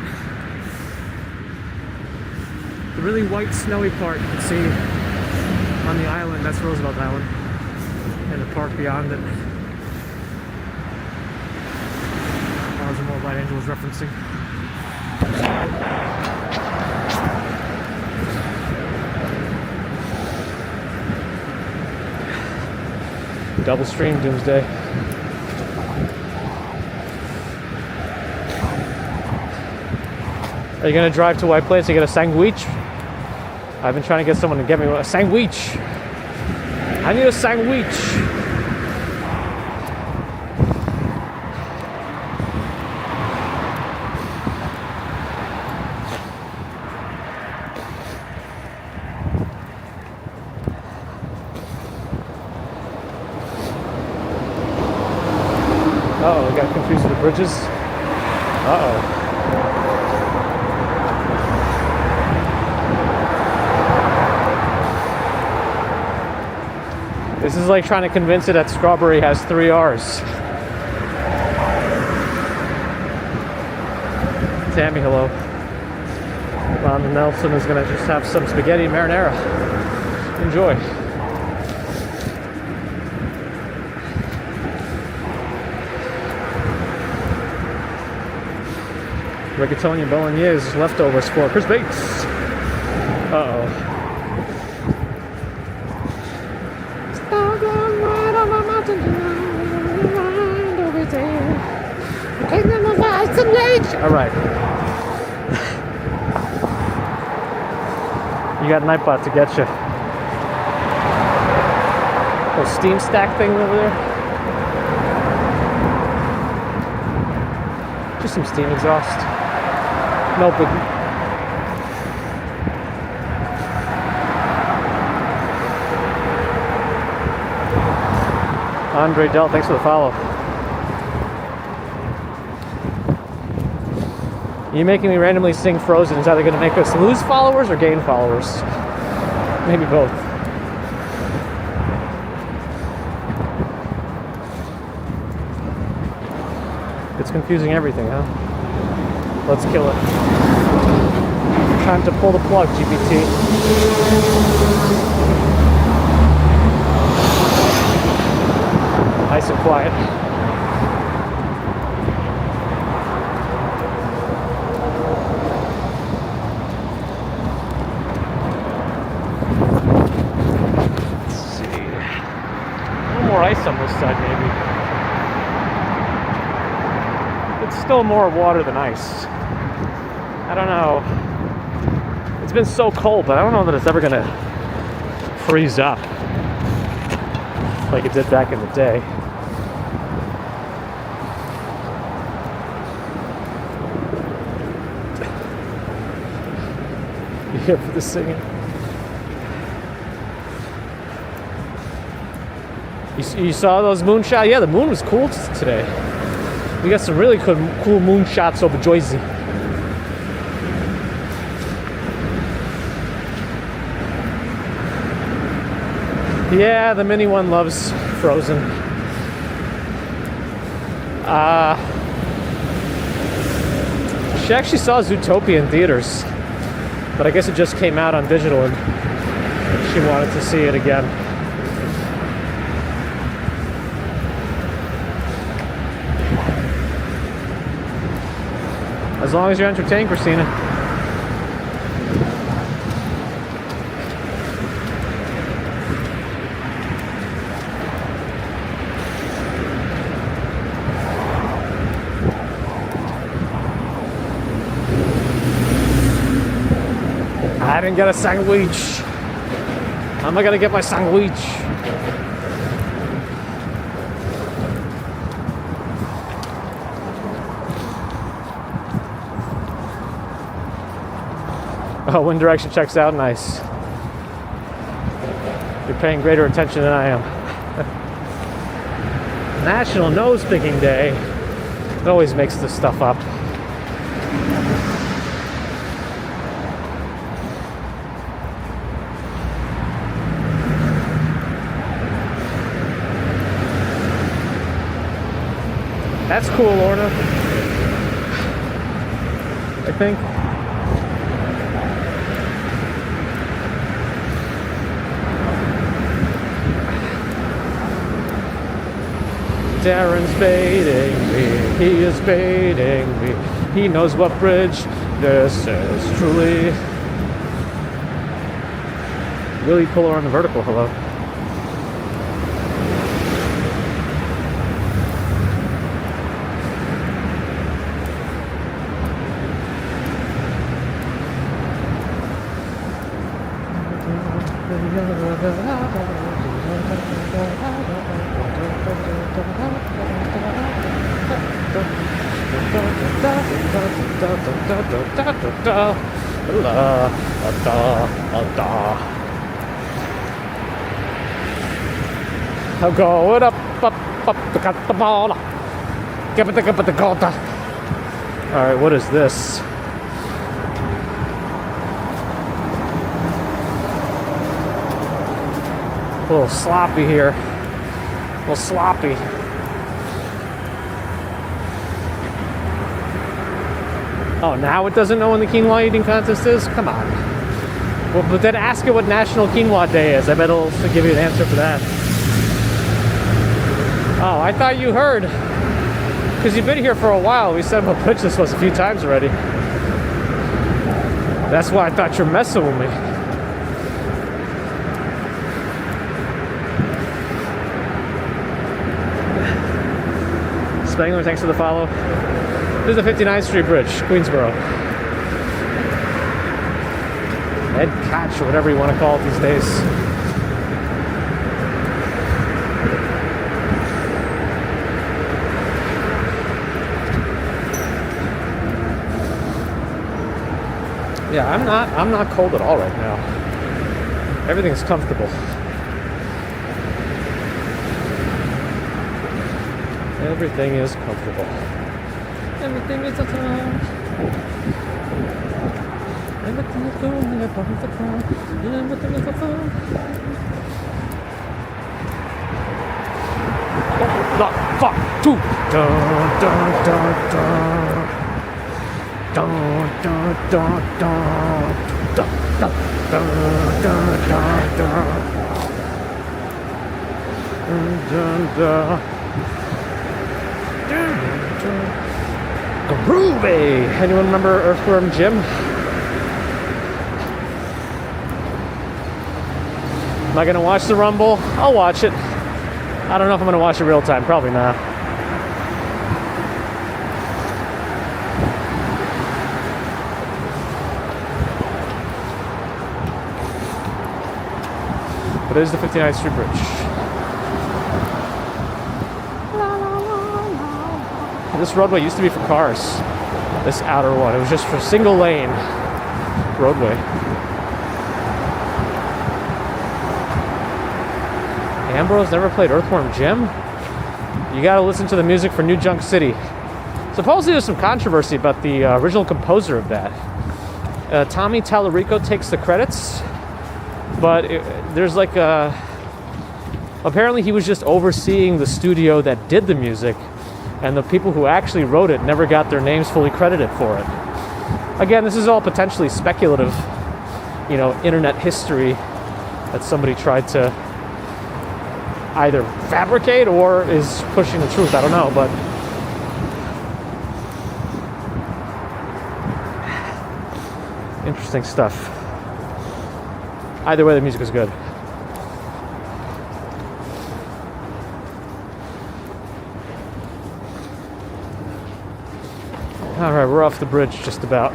The really white, snowy part you can see on the island, that's Roosevelt Island, and the park beyond it. That was more Light Angel was referencing. Double stream doomsday. Are you gonna drive to White Plains to get a sandwich? I've been trying to get someone to get me a sandwich. I need a sandwich. Uh-oh, I got confused with the bridges. Uh-oh. This is like trying to convince it that strawberry has 3 R's. Tammy, hello. Rhonda Nelson is gonna just have some spaghetti marinara. Enjoy. Rigatoni Bolognese leftovers for Chris Bates. Uh-oh. All right. You got Nightbot to get you. Oh, steam stack thing over there. Just some steam exhaust. No biggie. Andre Dell, thanks for the follow. You making me randomly sing Frozen is either going to make us lose followers or gain followers. Maybe both. It's confusing everything, huh? Let's kill it. Time to pull the plug, GPT. Nice and quiet. Let's see. A little more ice on this side, maybe. It's still more water than ice. I don't know. It's been so cold, but I don't know that it's ever gonna freeze up like it did back in the day. here for the singing. You saw those moonshots? Yeah, the moon was cool today. We got some really cool moon shots over Jersey. Yeah, the mini one loves Frozen. She actually saw Zootopia in theaters, but I guess it just came out on digital and she wanted to see it again. As long as you're entertained, Christina. I didn't get a sandwich. How am I gonna get my sandwich? Oh, One Direction checks out. Nice. You're paying greater attention than I am. National Nose Picking Day. It always makes this stuff up. That's cool, Lorna. I think. Darren's baiting me, he is baiting me. He knows what bridge this is, truly. Really pull her on the vertical, hello. I'm going up, got the ball. Alright, what is this? A little sloppy here. A little sloppy. Oh, now it doesn't know when the quinoa eating contest is? Come on. Well, but then ask it what National Quinoa Day is. I bet it'll give you an answer for that. Oh, I thought you heard. Because you've been here for a while. We said what pitch this was a few times already. That's why I thought you're messing with me. Spangler, thanks for the follow. This is the 59th Street Bridge, Queensboro. Ed Catch, or whatever you want to call it these days. Yeah, I'm not cold at all right now. Everything's comfortable. Everything is comfortable. Everything is a time. Everything is going above the ground. Everything is a fun. The fuck, two. Dun dun dun dun. Dun dun dun dun. Dun dun dun dun dun. Dun dun. Groovy! Anyone remember Earthworm Jim? Am I gonna watch the Rumble? I'll watch it. I don't know if I'm gonna watch it real time. Probably not. But it is the 59th Street Bridge. This roadway used to be for cars. This outer one. It was just for single lane roadway. Ambrose never played Earthworm Jim? You gotta listen to the music for New Junk City. Supposedly there's some controversy about the original composer of that. Tommy Tallarico takes the credits, but there's like a... Apparently he was just overseeing the studio that did the music, and the people who actually wrote it never got their names fully credited for it. Again, this is all potentially speculative, internet history that somebody tried to either fabricate or is pushing the truth. I don't know, but interesting stuff. Either way, the music is good. All right, we're off the bridge just about.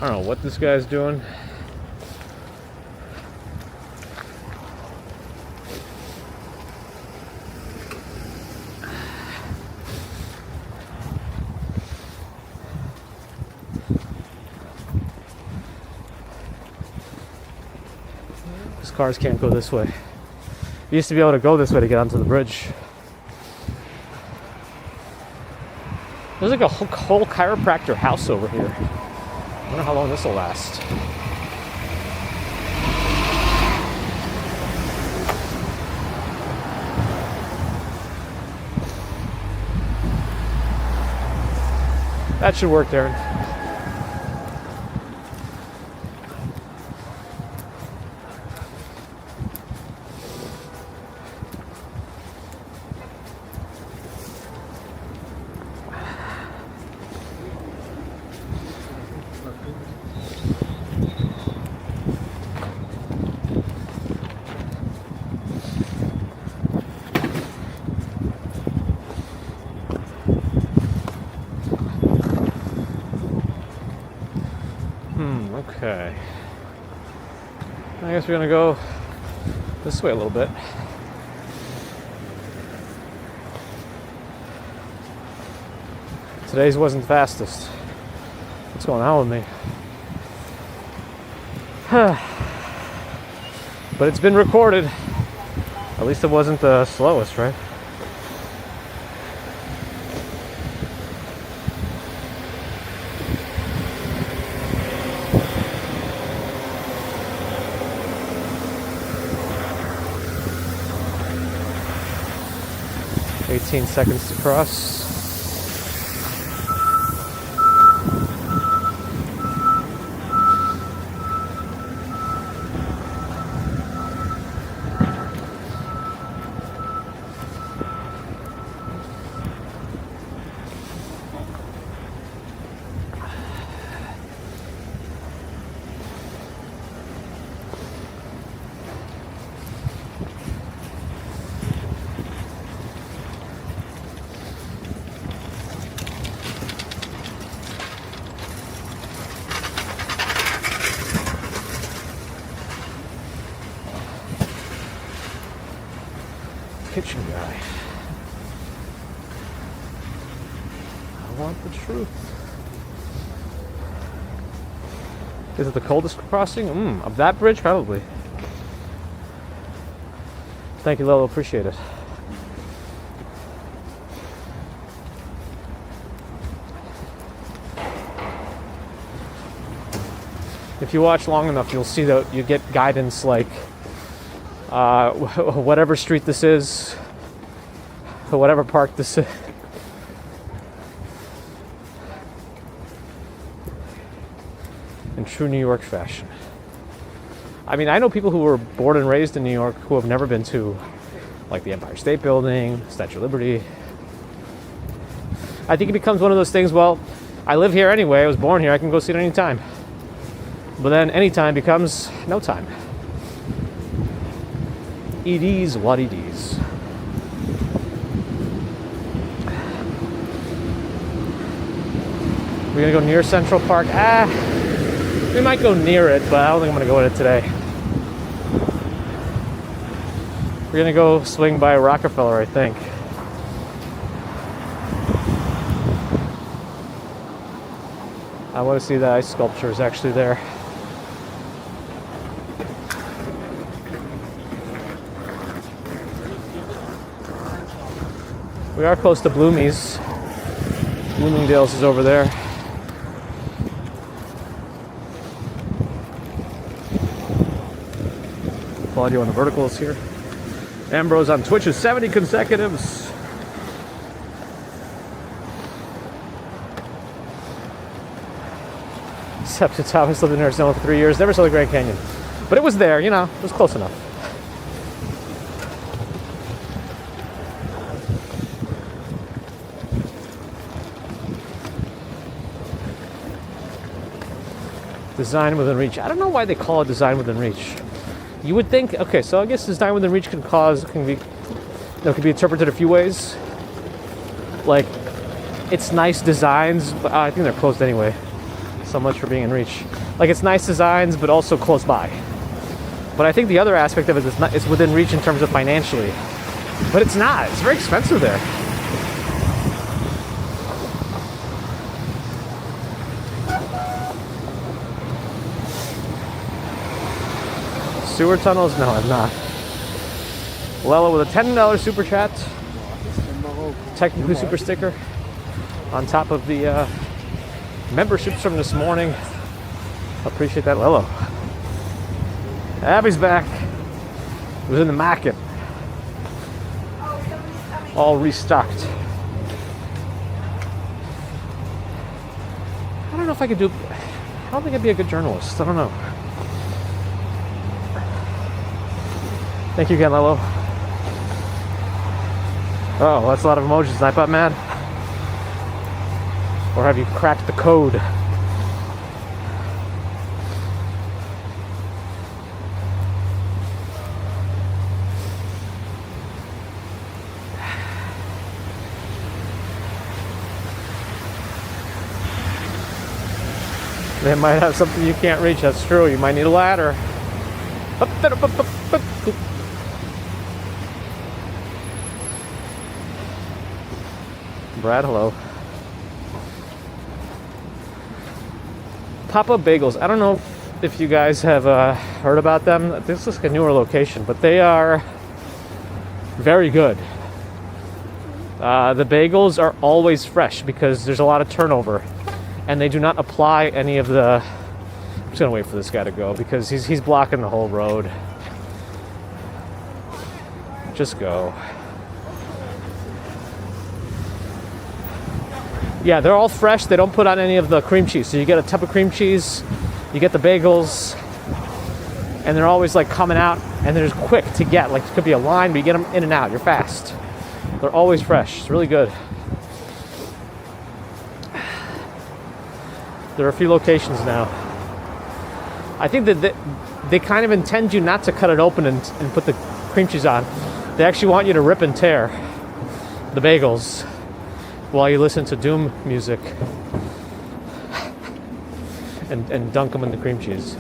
I don't know what this guy's doing. These cars can't go this way. You used to be able to go this way to get onto the bridge. There's like a whole chiropractor house over here. I wonder how long this will last. That should work, Darren. Okay. I guess we're gonna go this way a little bit. Today's wasn't the fastest. What's going on with me? But it's been recorded. At least it wasn't the slowest, right? Seconds to cross. Kitchen guy. I want the truth. Is it the coldest crossing? Of that bridge? Probably. Thank you, Lolo. Appreciate it. If you watch long enough, you'll see that you get guidance like whatever street this is, or whatever park this is. In true New York fashion. I mean, I know people who were born and raised in New York who have never been to, like, the Empire State Building, Statue of Liberty. I think it becomes one of those things, well, I live here anyway, I was born here, I can go see it any time. But then any time becomes no time. It is what it is. We're gonna go near Central Park. We might go near it, but I don't think I'm gonna go in it today. We're gonna go swing by Rockefeller, I think. I want to see the ice sculpture is actually there. We are close to Bloomies. Bloomingdale's is over there. Claudio on the verticals here. Ambrose on Twitch is 70 consecutives. Except it's obviously lived in Arizona for 3 years. Never saw the Grand Canyon. But it was there, you know, it was close enough. Design within reach. I don't know why they call it design within reach. You would think, okay, so I guess design within reach can be interpreted a few ways. Like, it's nice designs, but I think they're closed anyway. So much for being in reach. Like, it's nice designs, but also close by. But I think the other aspect of it is it's within reach in terms of financially. But it's not. It's very expensive there. Sewer tunnels? No, I'm not. Lella with a $10 super chat. Technically super sticker. On top of the memberships from this morning. Appreciate that, Lello. Abby's back. It was in the market. All restocked. I don't know if I could do... I don't think I'd be a good journalist. I don't know. Thank you again, Lello. Oh, that's a lot of emojis. Nightbot mad? Or have you cracked the code? They might have something you can't reach. That's true. You might need a ladder. Brad, hello. Pop-up bagels. I don't know if you guys have heard about them. This is like a newer location, but they are very good. The bagels are always fresh because there's a lot of turnover, and they do not apply any of the... I'm just gonna wait for this guy to go because he's blocking the whole road. Just go. Yeah, they're all fresh. They don't put on any of the cream cheese. So you get a tub of cream cheese, you get the bagels, and they're always like coming out, and they're just quick to get. Like, it could be a line, but you get them in and out. You're fast. They're always fresh. It's really good. There are a few locations now. I think that they kind of intend you not to cut it open and put the cream cheese on. They actually want you to rip and tear the bagels while you listen to Doom music and dunk them in the cream cheese.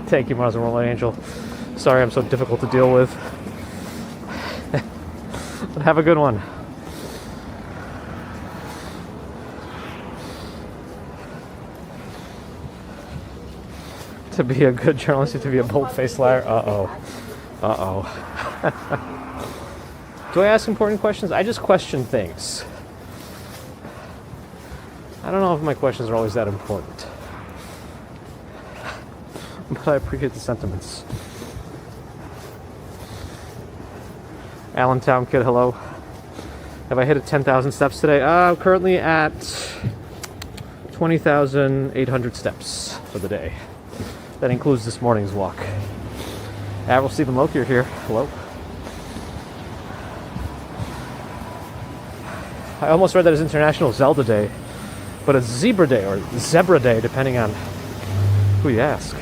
Thank you, Mars and World Angel. Sorry I'm so difficult to deal with. But have a good one. To be a good journalist, you have to be a bold-faced liar. Uh-oh. Do I ask important questions? I just question things. I don't know if my questions are always that important. But I appreciate the sentiments. Allentown kid, hello. Have I hit 10,000 steps today? I'm currently at 20,800 steps for the day. That includes this morning's walk. Avril Stephen Loki, you're here. Hello. I almost read that as International Zelda Day, but it's Zebra Day or Zebra Day, depending on who you ask.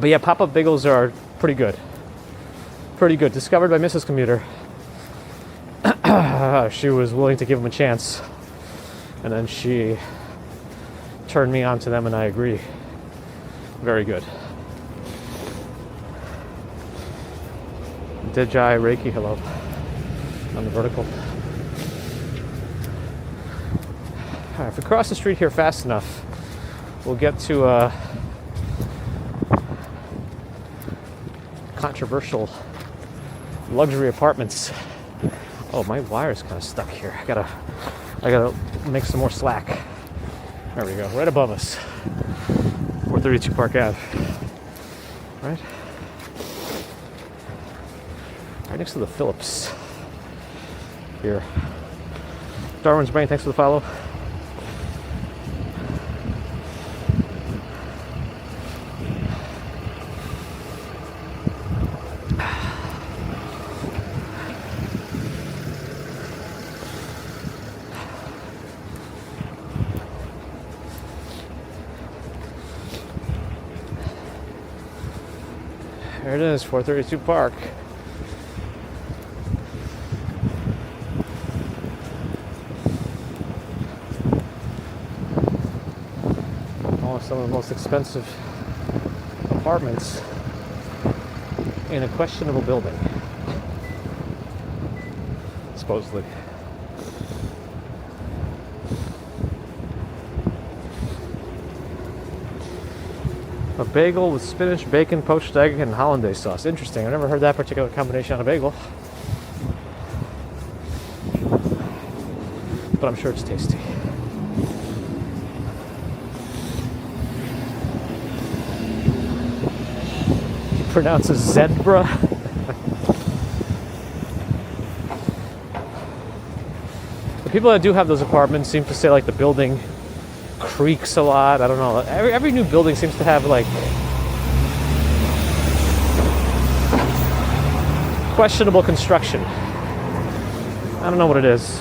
But yeah, pop-up bagels are pretty good. Pretty good. Discovered by Mrs. Commuter. She was willing to give them a chance. And then she turned me on to them, and I agree. Very good. Dejai Reiki, hello. On the vertical. Alright, if we cross the street here fast enough, we'll get to controversial luxury apartments. Oh, my wire's kind of stuck here. I gotta make some more slack. There we go, right above us. 432 Park Ave. Right? Right next to the Phillips. Here. Darwin's Brain, thanks for the follow. There it is, 432 Park. Some of the most expensive apartments in a questionable building, supposedly. A bagel with spinach, bacon, poached egg, and hollandaise sauce. Interesting. I've never heard that particular combination on a bagel, but I'm sure it's tasty. Pronounces zebra. The people that do have those apartments seem to say like the building creaks a lot. I don't know. Every new building seems to have like questionable construction. I don't know what it is.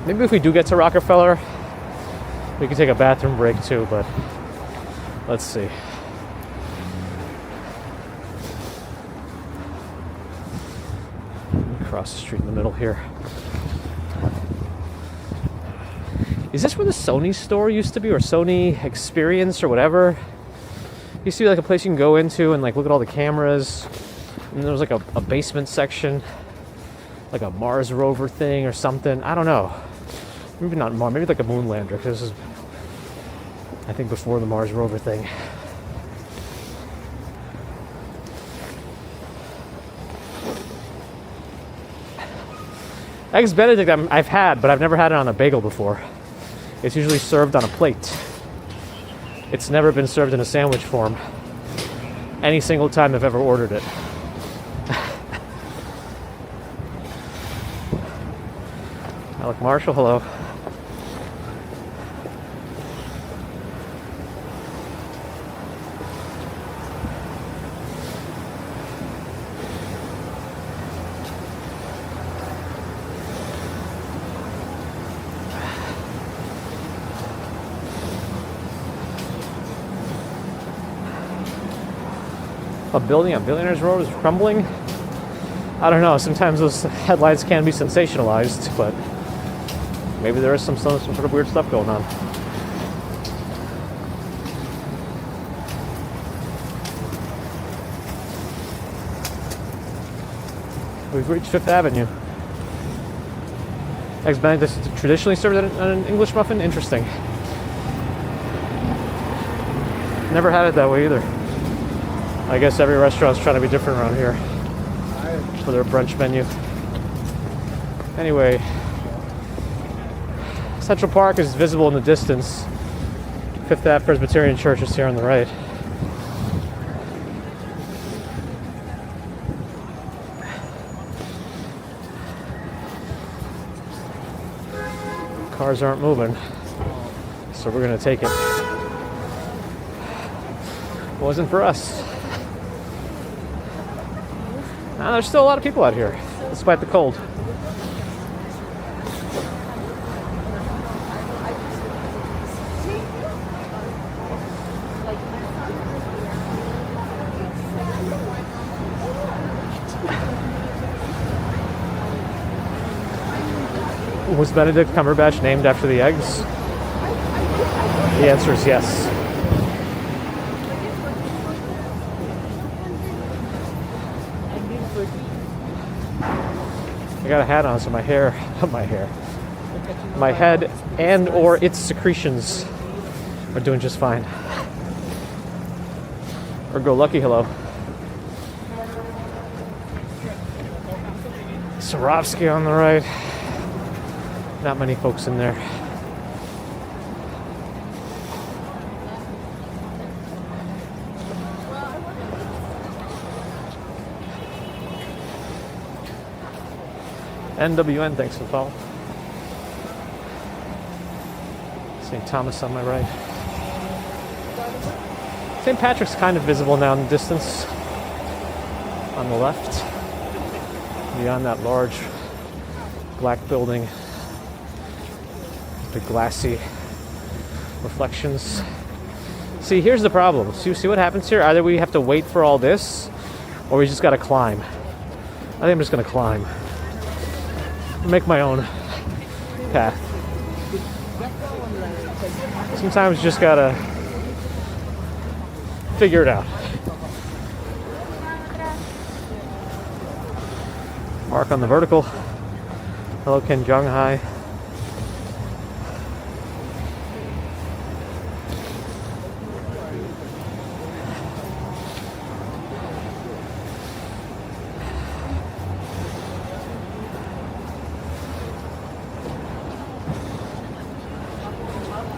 Maybe if we do get to Rockefeller, we can take a bathroom break too, but let's see. Across the street in the middle here. Is this where the Sony store used to be, or Sony Experience, or whatever? Used to be like a place you can go into and like look at all the cameras. And there was like a basement section, like a Mars rover thing or something. I don't know. Maybe not Mars. Maybe like a moon lander. Because this is, I think, before the Mars rover thing. Eggs Benedict I've had, but I've never had it on a bagel before. It's usually served on a plate. It's never been served in a sandwich form any single time I've ever ordered it. Alec Marshall, hello. A building on Billionaires Road is crumbling. I don't know. Sometimes those headlines can be sensationalized, but maybe there is some sort of weird stuff going on. We've reached Fifth Avenue. Eggs Benedict is traditionally served on an English muffin. Interesting. Never had it that way either. I guess every restaurant's trying to be different around here for their brunch menu. Anyway, Central Park is visible in the distance. Fifth Ave Presbyterian Church is here on the right. Cars aren't moving, so we're gonna take it. It wasn't for us. Now, there's still a lot of people out here, despite the cold. Was Benedict Cumberbatch named after the eggs? The answer is yes. I got a hat on, so my head and or its secretions are doing just fine. Or go lucky, hello. Swarovski on the right. Not many folks in there. NWN, thanks for the follow. St. Thomas on my right. St. Patrick's kind of visible now in the distance. On the left. Beyond that large black building. The glassy reflections. See, here's the problem. See what happens here? Either we have to wait for all this, or we just gotta climb. I think I'm just gonna climb. Make my own path. Sometimes you just gotta figure it out. Mark on the vertical. Hello, Ken Jung. Hi.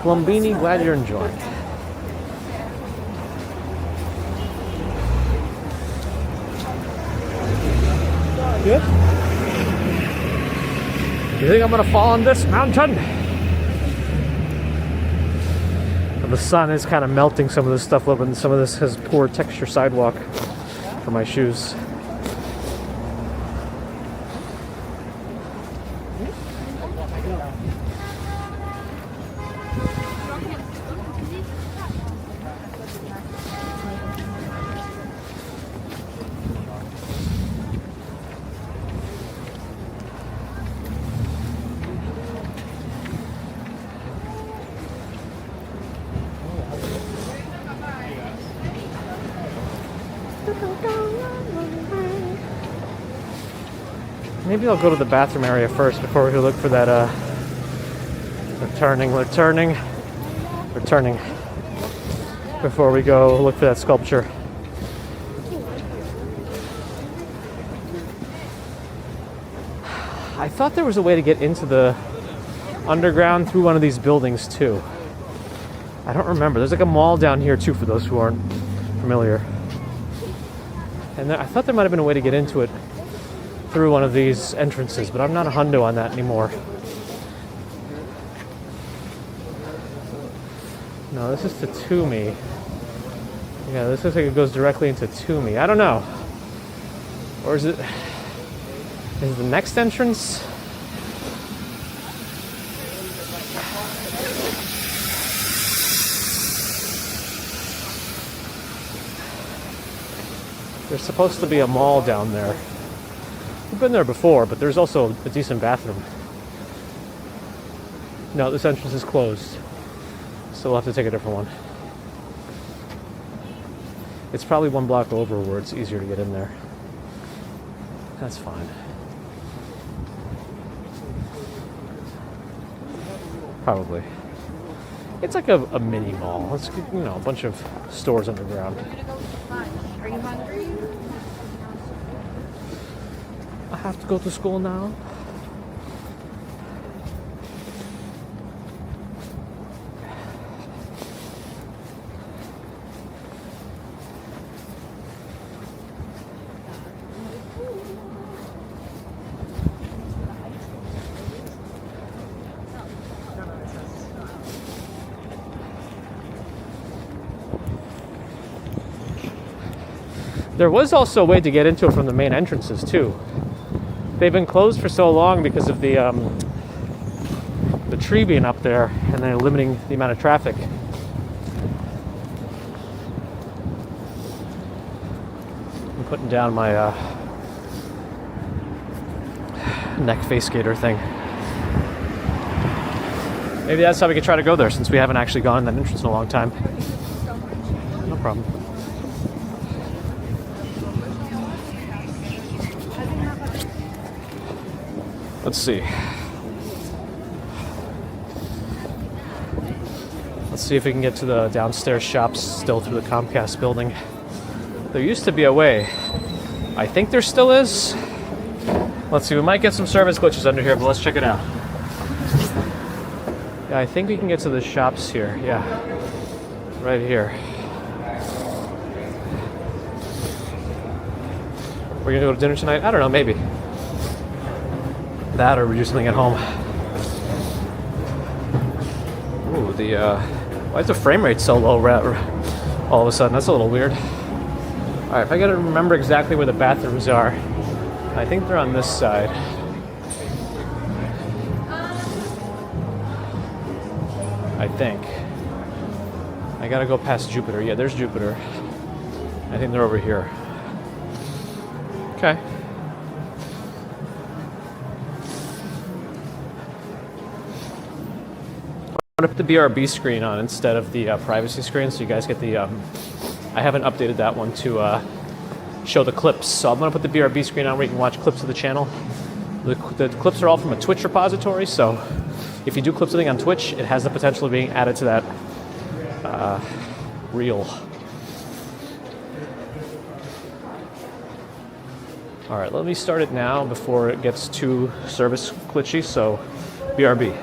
Lumbini, glad you're enjoying. Good? You think I'm gonna fall on this mountain? And the sun is kind of melting some of this stuff up, and some of this has poor texture sidewalk for my shoes. Maybe I'll go to the bathroom area first before we look for that, returning, before we go look for that sculpture. I thought there was a way to get into the underground through one of these buildings too. I don't remember. There's like a mall down here too for those who aren't familiar. And I thought there might have been a way to get into it through one of these entrances, but I'm not a hundo on that anymore. No, this is to Toomey. Yeah, this looks like it goes directly into Toomey. I don't know. Or is it the next entrance? There's supposed to be a mall down there. We've been there before, but there's also a decent bathroom. No, this entrance is closed. So we'll have to take a different one. It's probably one block over where it's easier to get in there. That's fine. Probably. It's like a mini mall. It's, you know, a bunch of stores underground. Are you hungry? I have to go to school now. There was also a way to get into it from the main entrances too. They've been closed for so long because of the tree being up there and they're limiting the amount of traffic. I'm putting down my neck face gaiter thing. Maybe that's how we could try to go there, since we haven't actually gone in that entrance in a long time. No problem. Let's see. Let's see if we can get to the downstairs shops still through the Comcast building. There used to be a way. I think there still is. Let's see, we might get some service glitches under here, but let's check it out. Yeah, I think we can get to the shops here. Yeah, right here. We're gonna go to dinner tonight? I don't know, maybe. That or we do something at home. Ooh, why is the frame rate so low all of a sudden? That's a little weird. Alright, if I gotta remember exactly where the bathrooms are, I think they're on this side. I think. I gotta go past Jupiter. Yeah, there's Jupiter. I think they're over here. Okay. I'm gonna put the BRB screen on instead of the privacy screen, so you guys get the. I haven't updated that one to show the clips, so I'm gonna put the BRB screen on where you can watch clips of the channel. The clips are all from a Twitch repository, so if you do clip something on Twitch, it has the potential of being added to that reel. All right, let me start it now before it gets too service glitchy. So, BRB.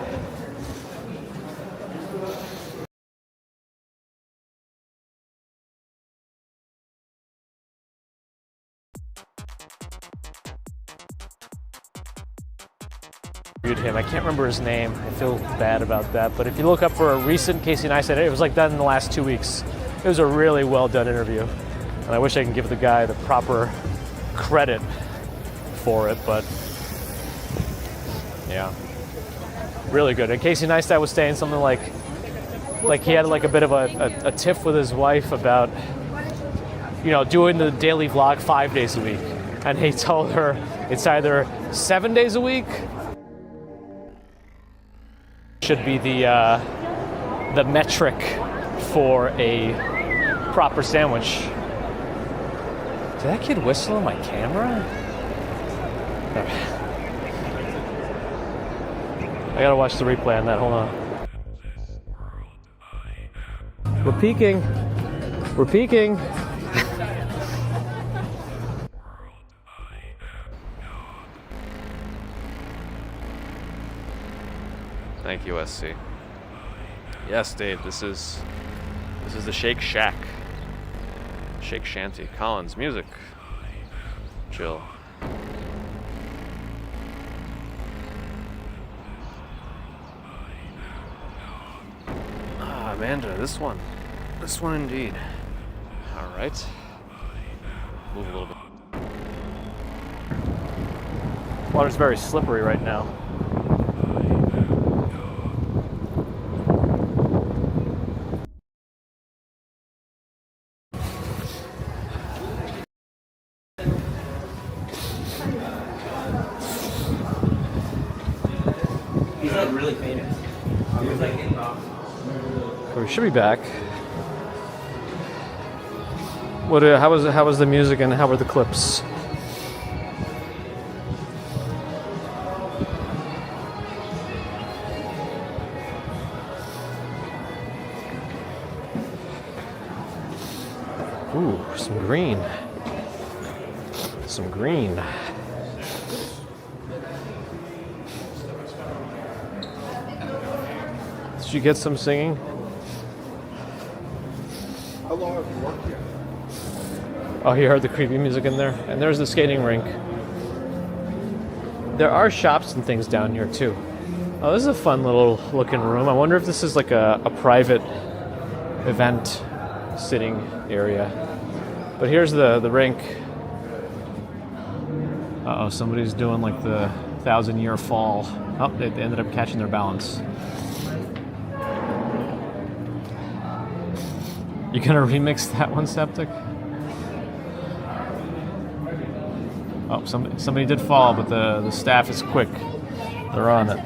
Him. I can't remember his name. I feel bad about that. But if you look up for a recent Casey Neistat, it was like done in the last 2 weeks. It was a really well done interview. And I wish I could give the guy the proper credit for it, but yeah. Really good. And Casey Neistat was saying something like he had like a bit of a tiff with his wife about, you know, doing the daily vlog 5 days a week. And he told her it's either 7 days a week should be the metric for a proper sandwich. Did that kid whistle on my camera? I gotta watch the replay on that. Hold on. We're peaking. We're peaking. Thank you, SC. Yes, Dave, this is the Shake Shack. Shake Shanty. Collins, music. Jill. Ah, Amanda, this one. This one indeed. Alright. Move a little bit. Water's very slippery right now. Really famous. He was like We should be back. What? How was the music and how were the clips? Ooh, some green. Some green. Did you get some singing? How long have you worked here? Oh, you heard the creepy music in there? And there's the skating rink. There are shops and things down here too. Oh, this is a fun little looking room. I wonder if this is like a private event sitting area. But here's the rink. Uh-oh, somebody's doing like the 1,000-year fall. Oh, they ended up catching their balance. You gonna remix that one, Septic? Oh, somebody did fall, but the staff is quick. They're on it.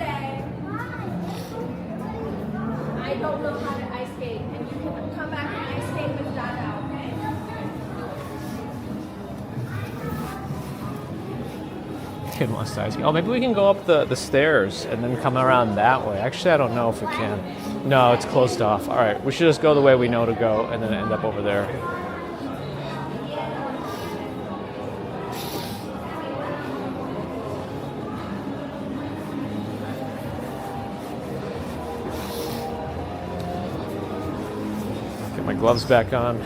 Fucking West Side. Oh, maybe we can go up the stairs and then come around that way. Actually, I don't know if we can. No, it's closed off. All right, we should just go the way we know to go and then end up over there. Get my gloves back on.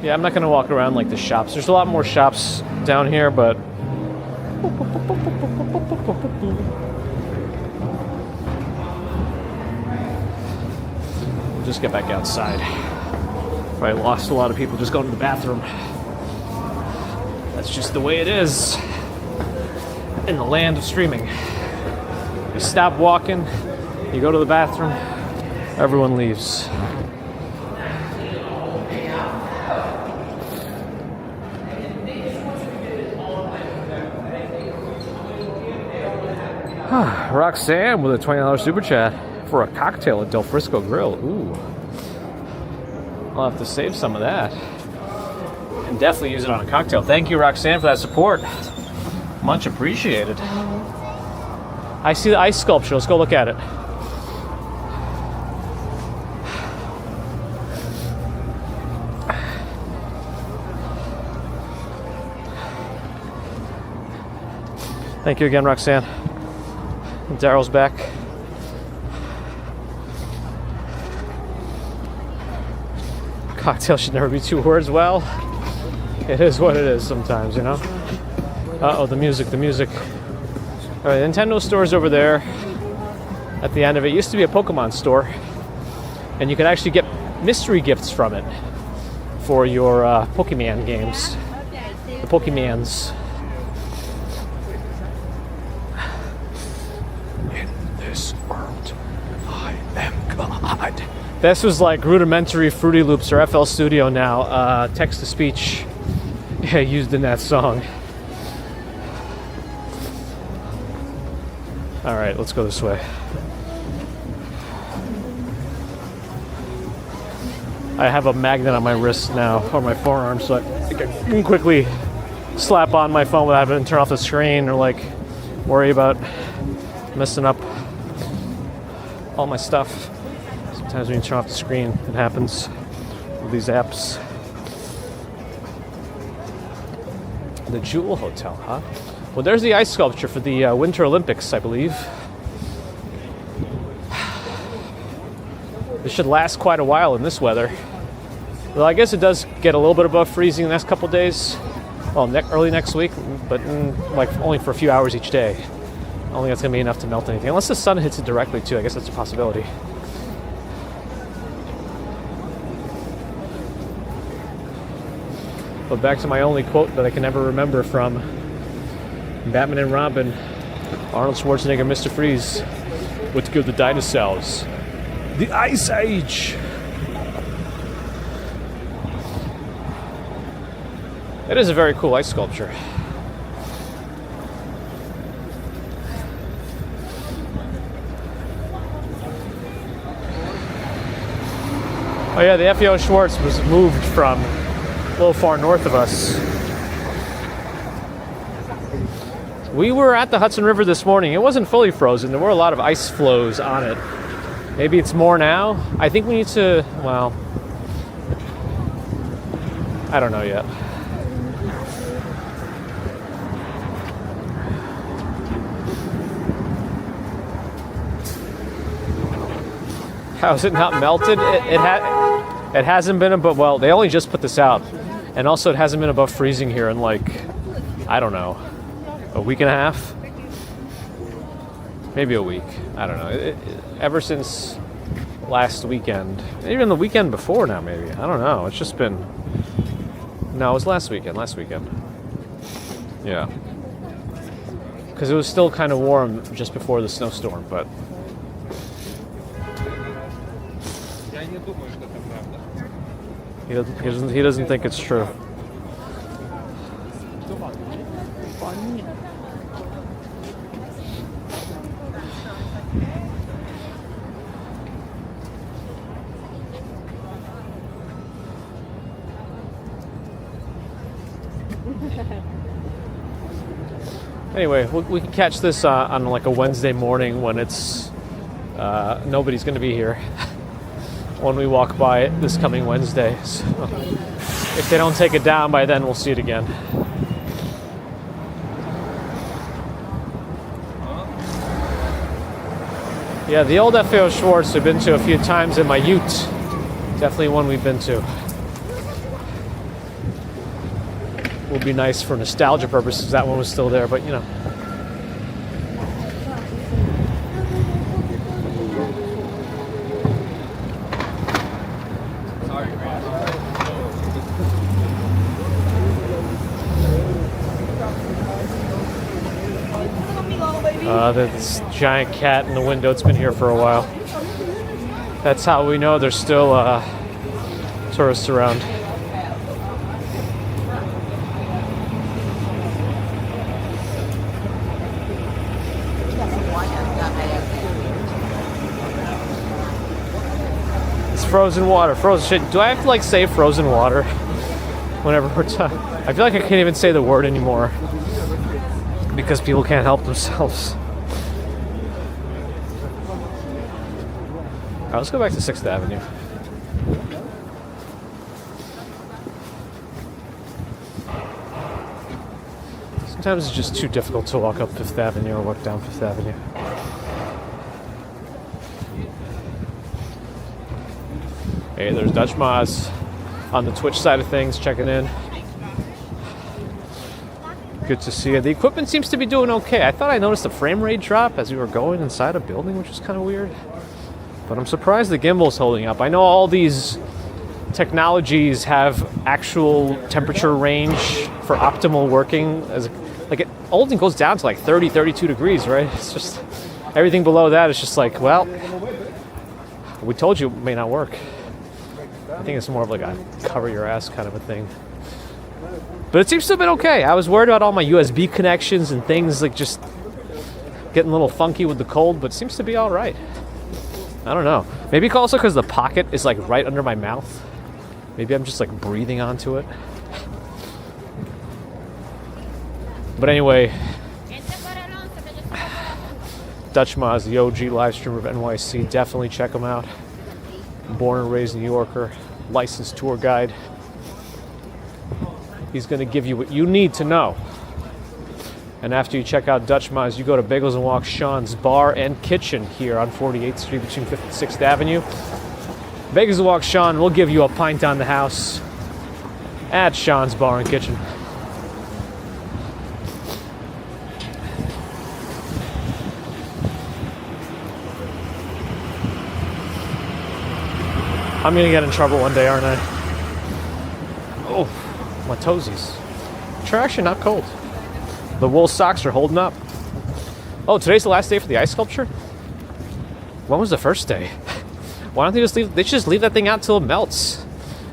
Yeah, I'm not going to walk around like the shops. There's a lot more shops down here, but we'll just get back outside. Probably lost a lot of people just going to the bathroom. That's just the way it is in the land of streaming. You stop walking, you go to the bathroom, everyone leaves. Roxanne with a $20 super chat for a cocktail at Del Frisco Grill. Ooh. I'll have to save some of that. And definitely use it on a cocktail. Thank you, Roxanne, for that support. Much appreciated. I see the ice sculpture. Let's go look at it. Thank you again, Roxanne. Daryl's back. Cocktail should never be two words. Well, it is what it is sometimes, you know? Uh-oh, the music. All right, Nintendo store's over there at the end of it. It used to be a Pokemon store, and you could actually get mystery gifts from it for your Pokemon games. The Pokemans. This was like rudimentary Fruity Loops or FL Studio now, text-to-speech used in that song. All right, let's go this way. I have a magnet on my wrist now, or my forearm, so I can quickly slap on my phone without having to turn off the screen or like worry about messing up all my stuff. Sometimes when you turn off the screen, it happens with these apps. The Jewel Hotel, huh? Well, there's the ice sculpture for the Winter Olympics, I believe. This should last quite a while in this weather. Well, I guess it does get a little bit above freezing the next couple days. Well, early next week, but like only for a few hours each day. I don't think that's going to be enough to melt anything. Unless the sun hits it directly, too. I guess that's a possibility. But back to my only quote that I can never remember from Batman and Robin, Arnold Schwarzenegger, Mr. Freeze, what's good the dinosaurs? The Ice Age! It is a very cool ice sculpture. Oh yeah, the FEO Schwartz was moved from a little far north of us. We were at the Hudson River this morning. It wasn't fully frozen. There were a lot of ice flows on it. Maybe it's more now. I think we need to, well, I don't know yet. How is it not melted? It hasn't been, but well, they only just put this out. And also it hasn't been above freezing here in like, I don't know, a week and a half? Maybe a week. I don't know. Ever since last weekend. Even the weekend before now, maybe. I don't know. It's just been... No, it was last weekend. Yeah. Because it was still kind of warm just before the snowstorm, but... He doesn't think it's true. Anyway, we can catch this on like a Wednesday morning when it's nobody's going to be here when we walk by it this coming Wednesday. So if they don't take it down by then, we'll see it again. Yeah, the old FAO Schwartz I've been to a few times in my ute. Definitely one we've been to. Would be nice for nostalgia purposes. That one was still there, but you know. This giant cat in the window. It's been here for a while. That's how we know there's still tourists around. It's frozen water. Frozen shit. Do I have to like say frozen water whenever we're talking? I feel like I can't even say the word anymore because people can't help themselves. All right, let's go back to 6th Avenue. Sometimes it's just too difficult to walk up 5th Avenue or walk down 5th Avenue. Hey, there's Dutch Maz on the Twitch side of things, checking in. Good to see you. The equipment seems to be doing okay. I thought I noticed a frame rate drop as we were going inside a building, which is kind of weird. But I'm surprised the gimbal's holding up. I know all these technologies have actual temperature range for optimal working. It only goes down to like 30, 32 degrees, right? It's just everything below that is just like, well, we told you it may not work. I think it's more of like a cover your ass kind of a thing. But it seems to have been okay. I was worried about all my USB connections and things like just getting a little funky with the cold, but it seems to be all right. I don't know. Maybe also because the pocket is like right under my mouth. Maybe I'm just like breathing onto it. But anyway, Dutch Maz, the OG live streamer of NYC. Definitely check him out. Born and raised New Yorker, licensed tour guide. He's going to give you what you need to know. And after you check out Dutch Maz, you go to Bagels and Walk Sean's Bar and Kitchen here on 48th Street between 5th and 6th Avenue. Bagels and Walk Sean will give you a pint on the house at Sean's Bar and Kitchen. I'm going to get in trouble one day, aren't I? Oh, my toesies. Which are actually not cold. The wool socks are holding up. Oh, today's the last day for the ice sculpture? When was the first day? Why don't they just leave? They should just leave that thing out till it melts.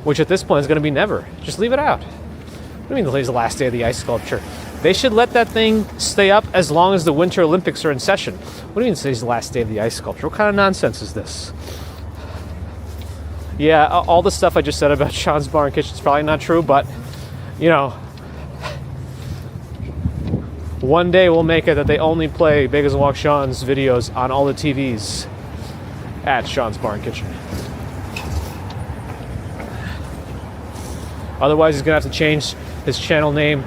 Which at this point is going to be never. Just leave it out. What do you mean today's the last day of the ice sculpture? They should let that thing stay up as long as the Winter Olympics are in session. What do you mean today's the last day of the ice sculpture? What kind of nonsense is this? Yeah, all the stuff I just said about Sean's Bar and Kitchen is probably not true, but, you know, one day we'll make it that they only play Bagels and Walk Sean's videos on all the TVs at Sean's Bar and Kitchen. Otherwise, he's going to have to change his channel name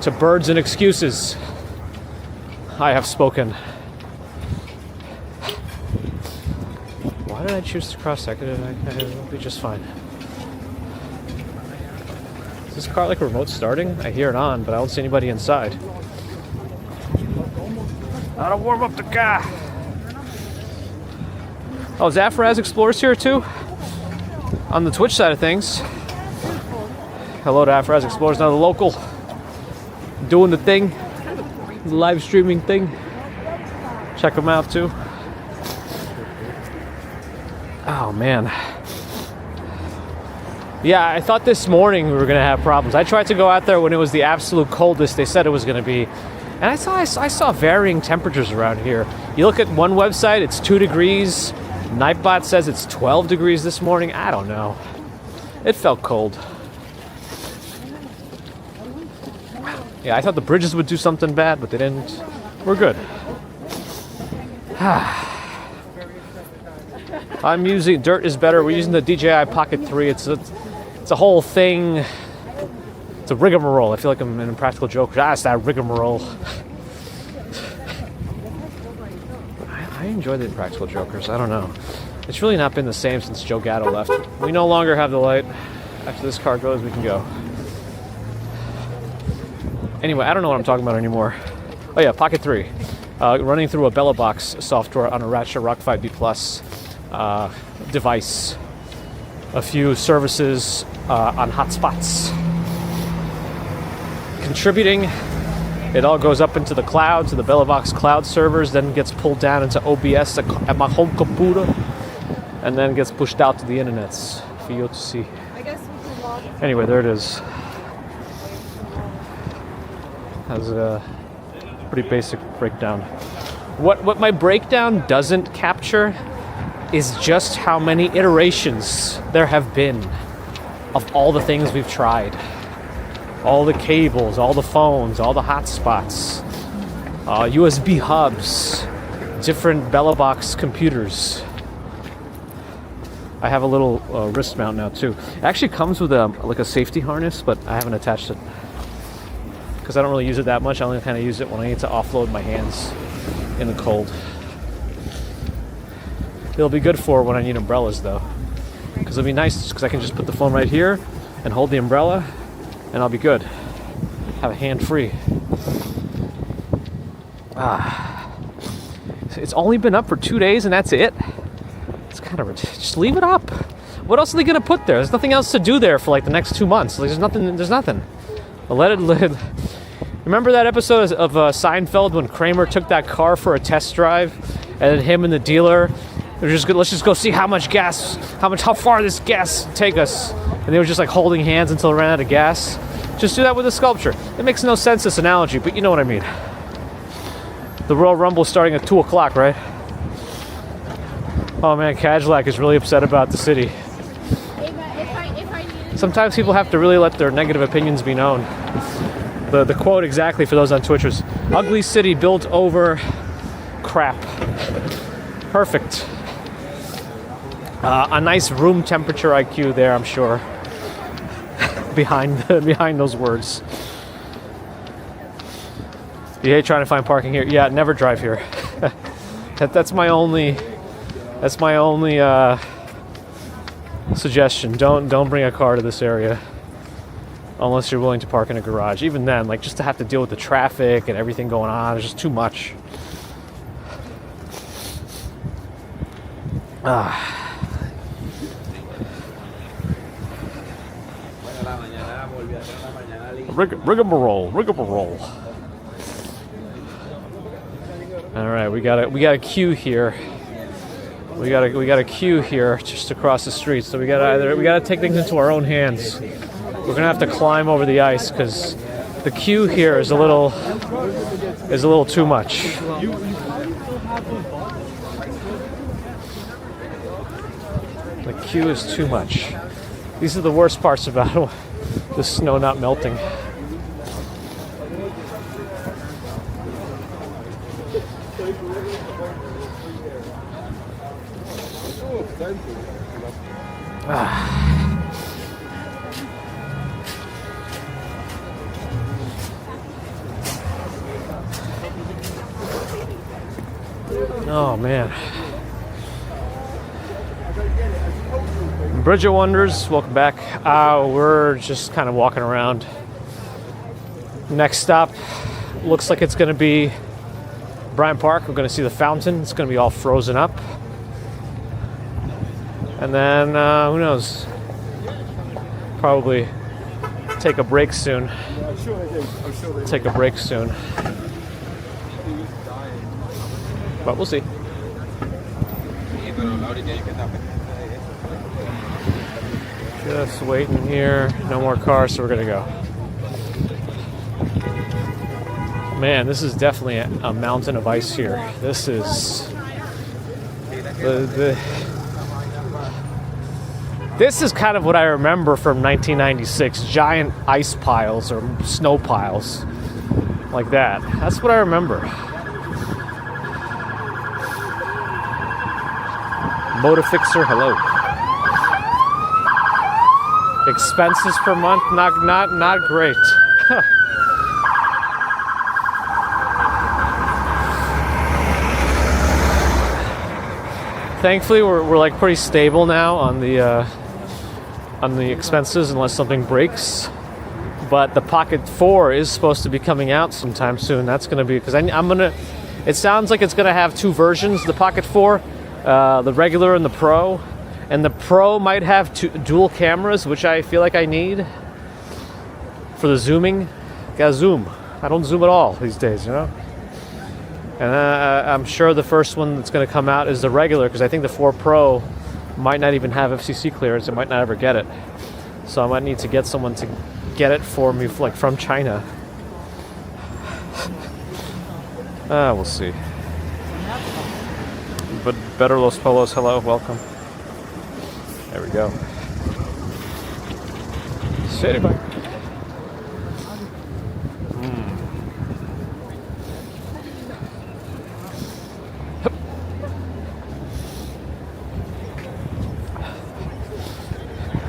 to Birds and Excuses. I have spoken. Why did I choose to cross-second it? It'll be just fine. Is this car like remote starting? I hear it on, but I don't see anybody inside. How to warm up the car. Oh, Zafaraz Explorers here too? On the Twitch side of things. Hello to Zafaraz Explorers, now the local. Doing the thing. The live streaming thing. Check them out too. Oh man. Yeah, I thought this morning we were going to have problems. I tried to go out there when it was the absolute coldest they said it was going to be. And I saw varying temperatures around here. You look at one website, it's 2 degrees. Nightbot says it's 12 degrees this morning. I don't know. It felt cold. Yeah, I thought the bridges would do something bad, but they didn't. We're good. I'm using dirt is better. We're using the DJI Pocket 3. It's a whole thing. It's a rigmarole. I feel like I'm an Impractical Joker. It's that rigmarole. I enjoy the Impractical Jokers. I don't know. It's really not been the same since Joe Gatto left. We no longer have the light. After this car goes, we can go. Anyway, I don't know what I'm talking about anymore. Oh yeah, Pocket 3. Running through a Bella Box software on a Ratchet Rock 5B Plus device. A few services on hotspots. Contributing. It all goes up into the cloud, to the Bella Box cloud servers, then gets pulled down into OBS at my home computer, and then gets pushed out to the internets for you to see. Anyway, there it is. That's a pretty basic breakdown. What my breakdown doesn't capture is just how many iterations there have been of all the things we've tried. All the cables, all the phones, all the hotspots, USB hubs, different Bella Box computers. I have a little wrist mount now too. It actually comes with like a safety harness, but I haven't attached it because I don't really use it that much. I only kind of use it when I need to offload my hands in the cold. It'll be good for when I need umbrellas though, because it'll be nice because I can just put the phone right here and hold the umbrella, and I'll be good. Have a hand free. It's only been up for 2 days and that's it. It's kind of ridiculous. Just leave it up. What else are they gonna put there? There's nothing else to do there for like the next 2 months. Like, there's nothing. Let it. Remember that episode of Seinfeld when Kramer took that car for a test drive, and then him and the dealer, let's just go see how far this gas take us. And they were just like holding hands until it ran out of gas. Just do that with a sculpture. It makes no sense, this analogy, but you know what I mean. The Royal Rumble starting at 2 o'clock, right? Oh man, Cadillac is really upset about the city. Sometimes people have to really let their negative opinions be known. The quote exactly for those on Twitch was, "Ugly city built over crap." Perfect. A nice room temperature IQ there, I'm sure. behind those words. You hate trying to find parking here? Yeah, never drive here. That's my only suggestion. Don't bring a car to this area unless you're willing to park in a garage. Even then, like, just to have to deal with the traffic and everything going on, it's just too much. Rigmarole. All right, we got a queue here. We got a queue here just across the street. So we gotta take things into our own hands. We're gonna have to climb over the ice because the queue here is a little too much. The queue is too much. These are the worst parts about the snow not melting. Oh man. Bridge of Wonders, welcome back. We're just kind of walking around. Next stop looks like it's going to be Bryant Park. We're going to see the fountain. It's going to be all frozen up. And then, who knows? Probably take a break soon. Take a break soon. But we'll see. Just waiting here. No more cars, so we're gonna go. Man, this is definitely a mountain of ice here. This is This is kind of what I remember from 1996. Giant ice piles or snow piles. Like that. That's what I remember. Motor Fixer, hello. Expenses per month, not great. Thankfully, we're like pretty stable now on the expenses unless something breaks. But the Pocket 4 is supposed to be coming out sometime soon. That's going to be because I'm gonna. It sounds like it's going to have two versions. The Pocket 4, the regular and the Pro, and the Pro might have dual cameras, which I feel like I need for the zooming. Gotta zoom. I don't zoom at all these days, you know. And I'm sure the first one that's going to come out is the regular, because I think the 4 Pro might not even have FCC clearance. It might not ever get it. So I might need to get someone to get it for me, like from China. We'll see. But Better Los Polos, hello, welcome. There we go. City bike.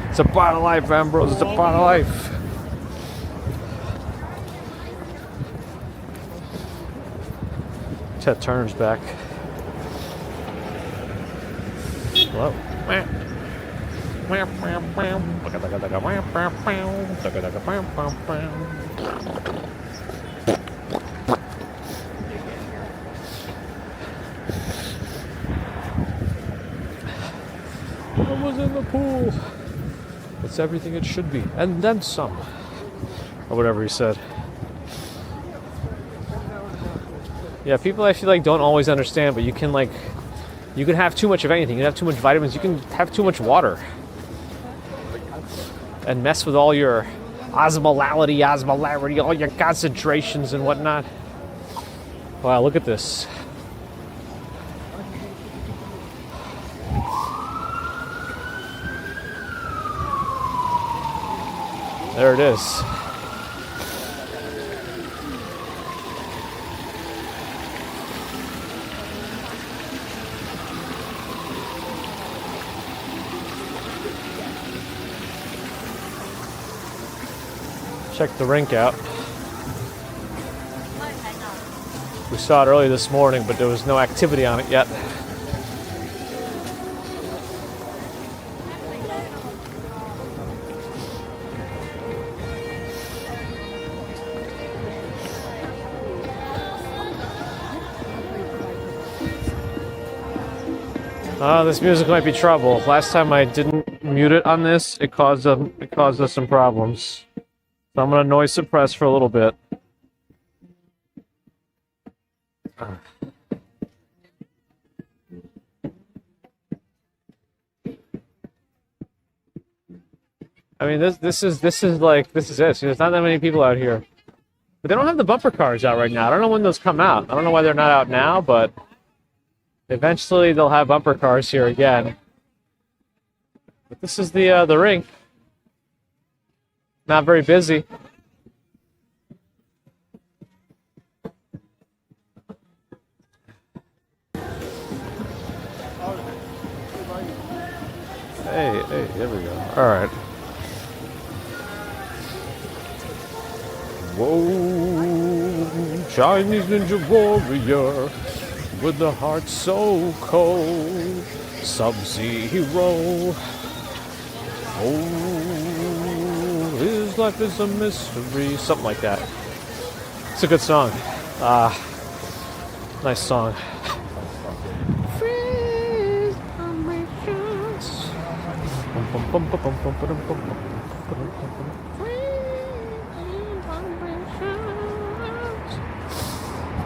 It's a part of life, Ambrose. It's a part of life. Ted Turner's back. Hello. I was in the pool. It's everything it should be, and then some, or whatever he said. Yeah, people I feel like don't always understand, but you can have too much of anything. You can have too much vitamins. You can have too much water, and mess with all your osmolality, all your concentrations and whatnot. Wow, look at this. There it is. Check the rink out. We saw it early this morning, but there was no activity on it yet. This music might be trouble. Last time I didn't mute it on this, it caused us some problems. So I'm gonna noise suppress for a little bit. I mean, this is it. See, there's not that many people out here, but they don't have the bumper cars out right now. I don't know when those come out. I don't know why they're not out now, but eventually they'll have bumper cars here again. But this is the rink. Not very busy. Hey, there we go. All right. Whoa, Chinese ninja warrior with the heart so cold, Sub-Zero. Oh, his life is a mystery. Something like that. It's a good song. Nice song.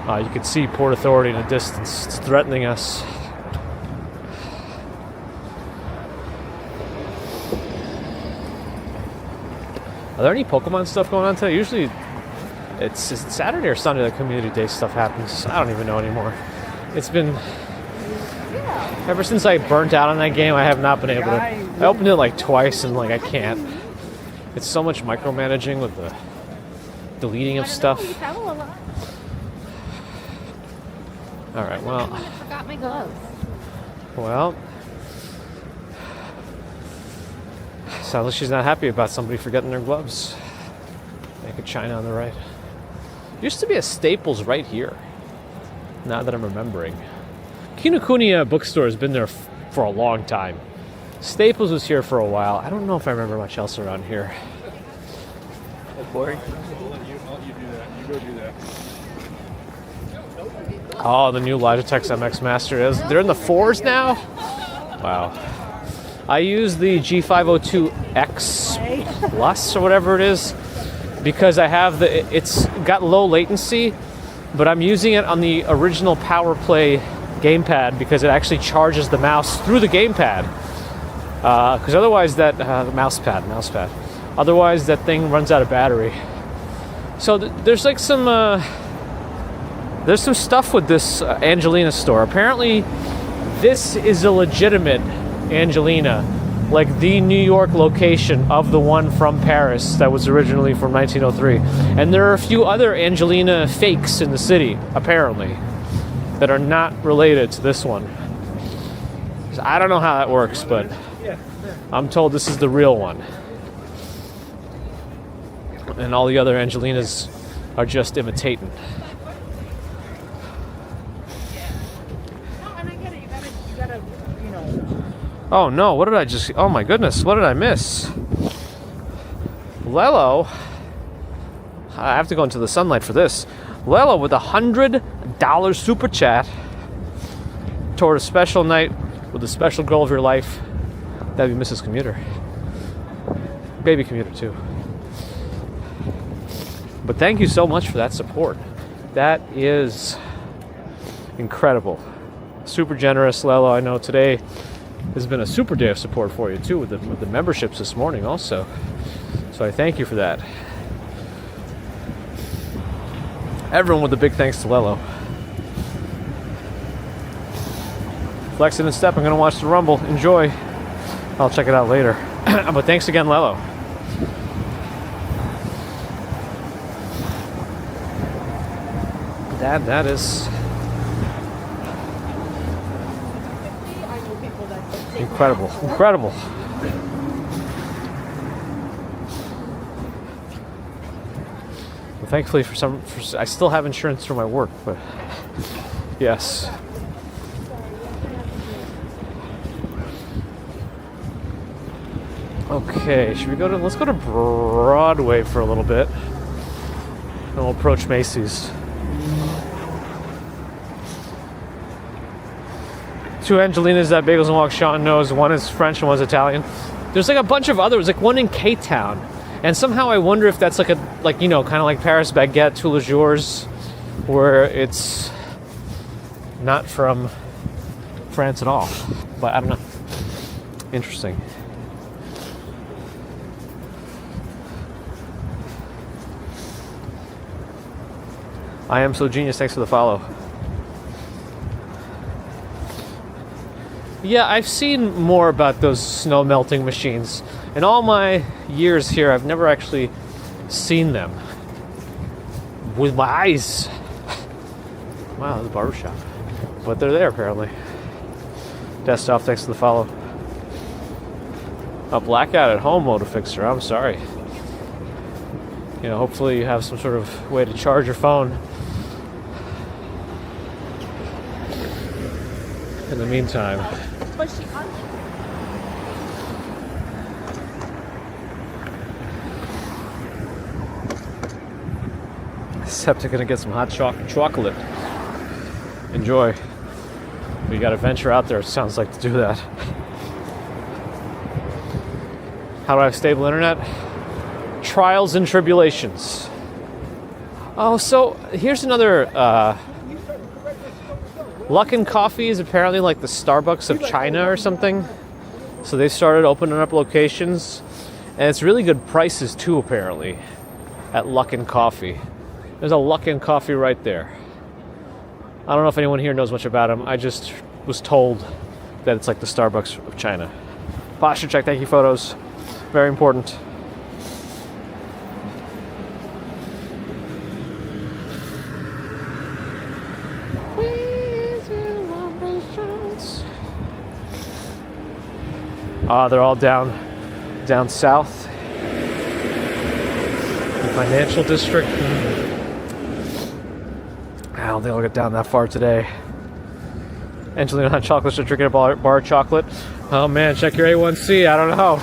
You can see Port Authority in the distance. It's threatening us. Are there any Pokemon stuff going on today? Usually it's Saturday or Sunday that Community Day stuff happens. I don't even know anymore. It's been... Ever since I burnt out on that game, I have not been able to... I opened it like twice and I can't. It's so much micromanaging with the deleting of I don't stuff. know, you travel a lot. All right, I well, forgot my gloves. well. Sounds like she's not happy about somebody forgetting their gloves. Make a China on the right. Used to be a Staples right here. Now that I'm remembering. Kinokuniya bookstore has been there for a long time. Staples was here for a while. I don't know if I remember much else around here. Oh, Corey. Oh, the new Logitech MX Master is. They're in the 4s now? Wow. I use the G502X Plus or whatever it is because I have it's got low latency, but I'm using it on the original PowerPlay gamepad because it actually charges the mouse through the gamepad. Because otherwise that mouse pad. Otherwise that thing runs out of battery. So there's like some there's some stuff with this Angelina store. Apparently, this is a legitimate Angelina, like the New York location of the one from Paris that was originally from 1903. And there are a few other Angelina fakes in the city, apparently, that are not related to this one. I don't know how that works, but I'm told this is the real one. And all the other Angelinas are just imitating. And I get it. You gotta, you know. Oh no, what did I just... Oh my goodness, what did I miss? Lelo... I have to go into the sunlight for this. Lelo with $100 super chat toward a special night with a special girl of your life. That'd be Mrs. Commuter. Baby Commuter too. But thank you so much for that support. That is incredible. Super generous, Lelo. I know today has been a super day of support for you too with the memberships this morning also. So I thank you for that. Everyone with a big thanks to Lelo. Flexing and Step, I'm gonna watch the Rumble. Enjoy. I'll check it out later. But thanks again, Lelo. That is incredible. Incredible. Well, thankfully I still have insurance for my work, but yes. Okay, let's go to Broadway for a little bit. And we'll approach Macy's. Two Angelinas that Bagels and Walk Sean knows. One is French and one's Italian. There's like a bunch of others, like one in K-Town. And somehow I wonder if that's kind of like Paris Baguette, Tous les Jours, where it's not from France at all. But I don't know. Interesting. I am so genius. Thanks for the follow. Yeah, I've seen more about those snow melting machines. In all my years here, I've never actually seen them with my eyes. Wow, there's a barbershop. But they're there apparently. Desktop, thanks for the follow. A blackout at home motor fixer. I'm sorry. You know, hopefully you have some sort of way to charge your phone. In the meantime. Was she on? Septic gonna get some hot chocolate. Enjoy. We gotta venture out there, it sounds like, to do that. How do I have stable internet? Trials and tribulations. Oh, so here's another Luckin Coffee is apparently like the Starbucks of China or something. So they started opening up locations. And it's really good prices too, apparently, at Luckin Coffee. There's a Luckin Coffee right there. I don't know if anyone here knows much about them. I just was told that it's like the Starbucks of China. Posture check, thank you, photos. Very important. They're all down south. The financial district. I don't think I'll get down that far today. Angelina hot chocolate, should drinking a bar of chocolate. Oh man, check your A1C. I don't know.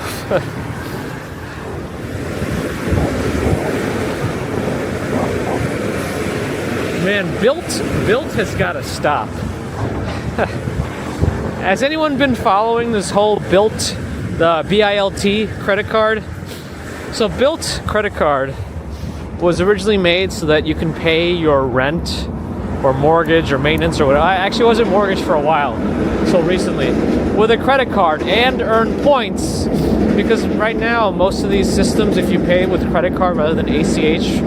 Man, Built has got to stop. Has anyone been following this whole Built, the BILT credit card? So Built credit card was originally made so that you can pay your rent or mortgage or maintenance or whatever. I actually wasn't mortgaged for a while, until recently, with a credit card and earn points. Because right now, most of these systems, if you pay with credit card rather than ACH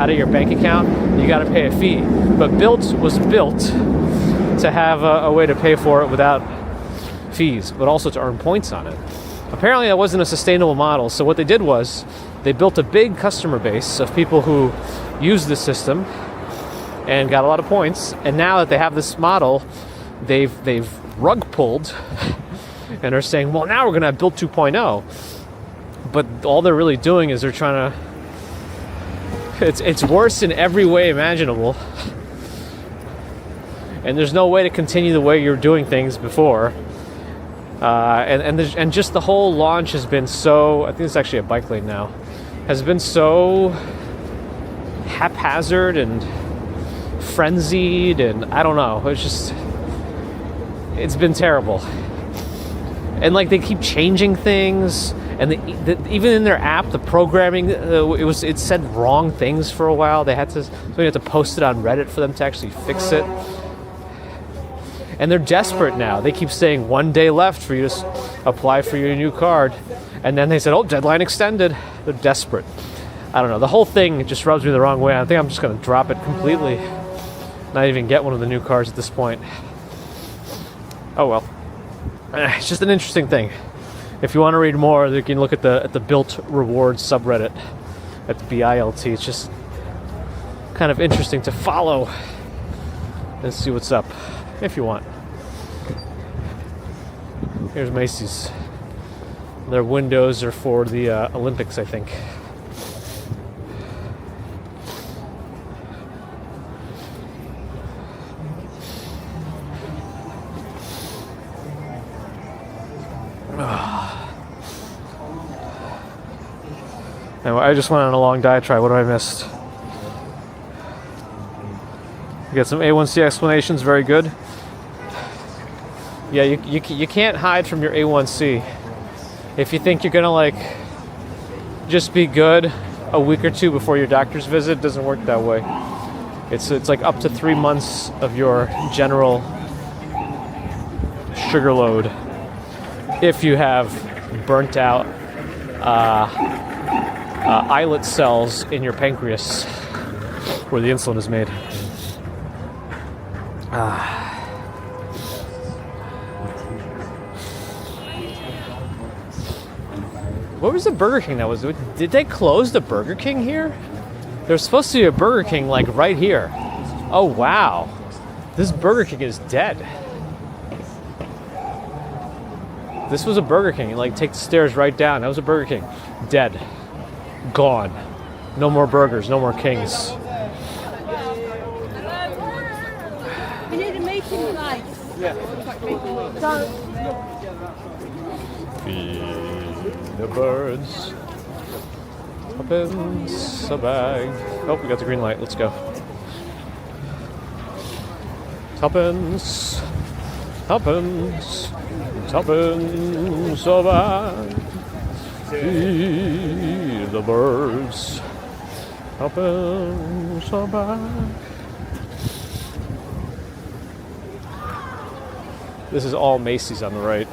out of your bank account, you got to pay a fee. But Built was built to have a way to pay for it without fees, but also to earn points on it. Apparently, that wasn't a sustainable model. So what they did was they built a big customer base of people who used the system and got a lot of points. And now that they have this model, they've rug pulled and are saying, well, now we're going to have Built 2.0. But all they're really doing is they're trying to. It's worse in every way imaginable. And there's no way to continue the way you're doing things before. And just the whole launch has been so. I think it's actually a bike lane now. Has been so haphazard and frenzied, and I don't know. It's been terrible. And like they keep changing things, and even in their app, the programming it said wrong things for a while. They had to post it on Reddit for them to actually fix it. And they're desperate now. They keep saying 1 day left for you to apply for your new card, and then they said, oh, deadline extended. They're desperate. I don't know. The whole thing just rubs me the wrong way. I think I'm just going to drop it completely. Not even get one of the new cards at this point. Oh well. It's just an interesting thing. If you want to read more, you can look at the Built Rewards subreddit at the BILT. It's just kind of interesting to follow and see what's up, if you want. Here's Macy's. Their windows are for the Olympics, I think. Anyway, I just went on a long diatribe. What have I missed? You get some A1C explanations. Very good. Yeah, you can't hide from your A1C. If you think you're gonna just be good a week or two before your doctor's visit, it doesn't work that way. It's like up to 3 months of your general sugar load if you have burnt out islet cells in your pancreas where the insulin is made. What was the Burger King that was? Did they close the Burger King here? There's supposed to be a Burger King right here. Oh wow, this Burger King is dead. This was a Burger King. Take the stairs right down. That was a Burger King. Dead. Gone. No more burgers. No more Kings. We need to make him nice. Feed the birds. Opens a bag. Oh, we got the green light. Let's go. Tuppence. Tuppence. Tuppence a bag. Feed the birds. Tuppence a bag. This is all Macy's on the right.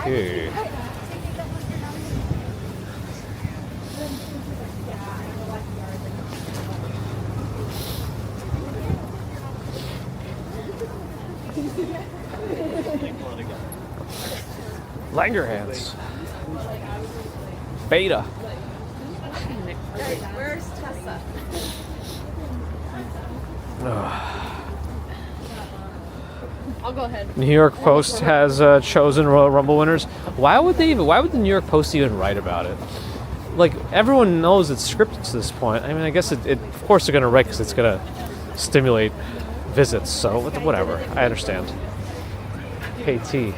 Okay. Langerhans. Beta. Where's Tessa? I'll go ahead. New York Post has chosen Royal Rumble winners. Why would the New York Post even write about it? Like, everyone knows it's scripted to this point. I mean, I guess it of course they're going to write because it's going to stimulate visits. So whatever, I understand. KT.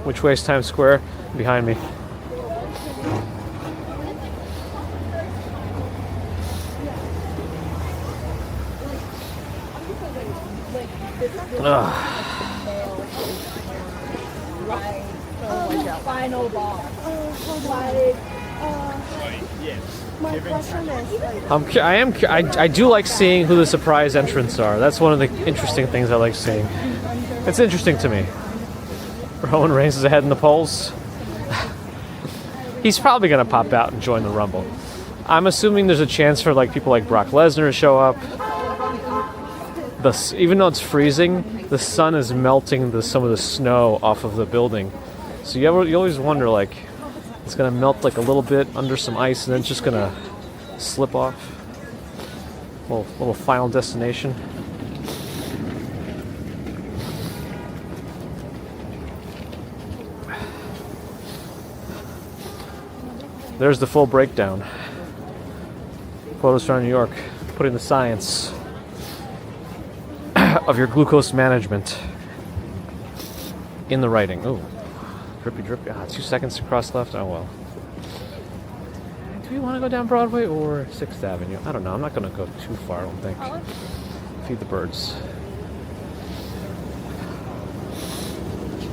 Which way is Times Square? Behind me. Final ball. My question is, I do like seeing who the surprise entrants are. That's one of the interesting things I like seeing. It's interesting to me. Roman Reigns is ahead in the polls. He's probably going to pop out and join the Rumble. I'm assuming there's a chance for like people like Brock Lesnar to show up. Even though it's freezing, the sun is melting some of the snow off of the building. So you always wonder, like, it's going to melt like a little bit under some ice and then it's just going to slip off. Little final destination. There's the full breakdown. Photos from New York, putting the science of your glucose management in the writing. Ooh, drippy. 2 seconds to cross left. Oh well. Do we want to go down Broadway or 6th Avenue? I don't know. I'm not going to go too far, I don't think. Feed the birds.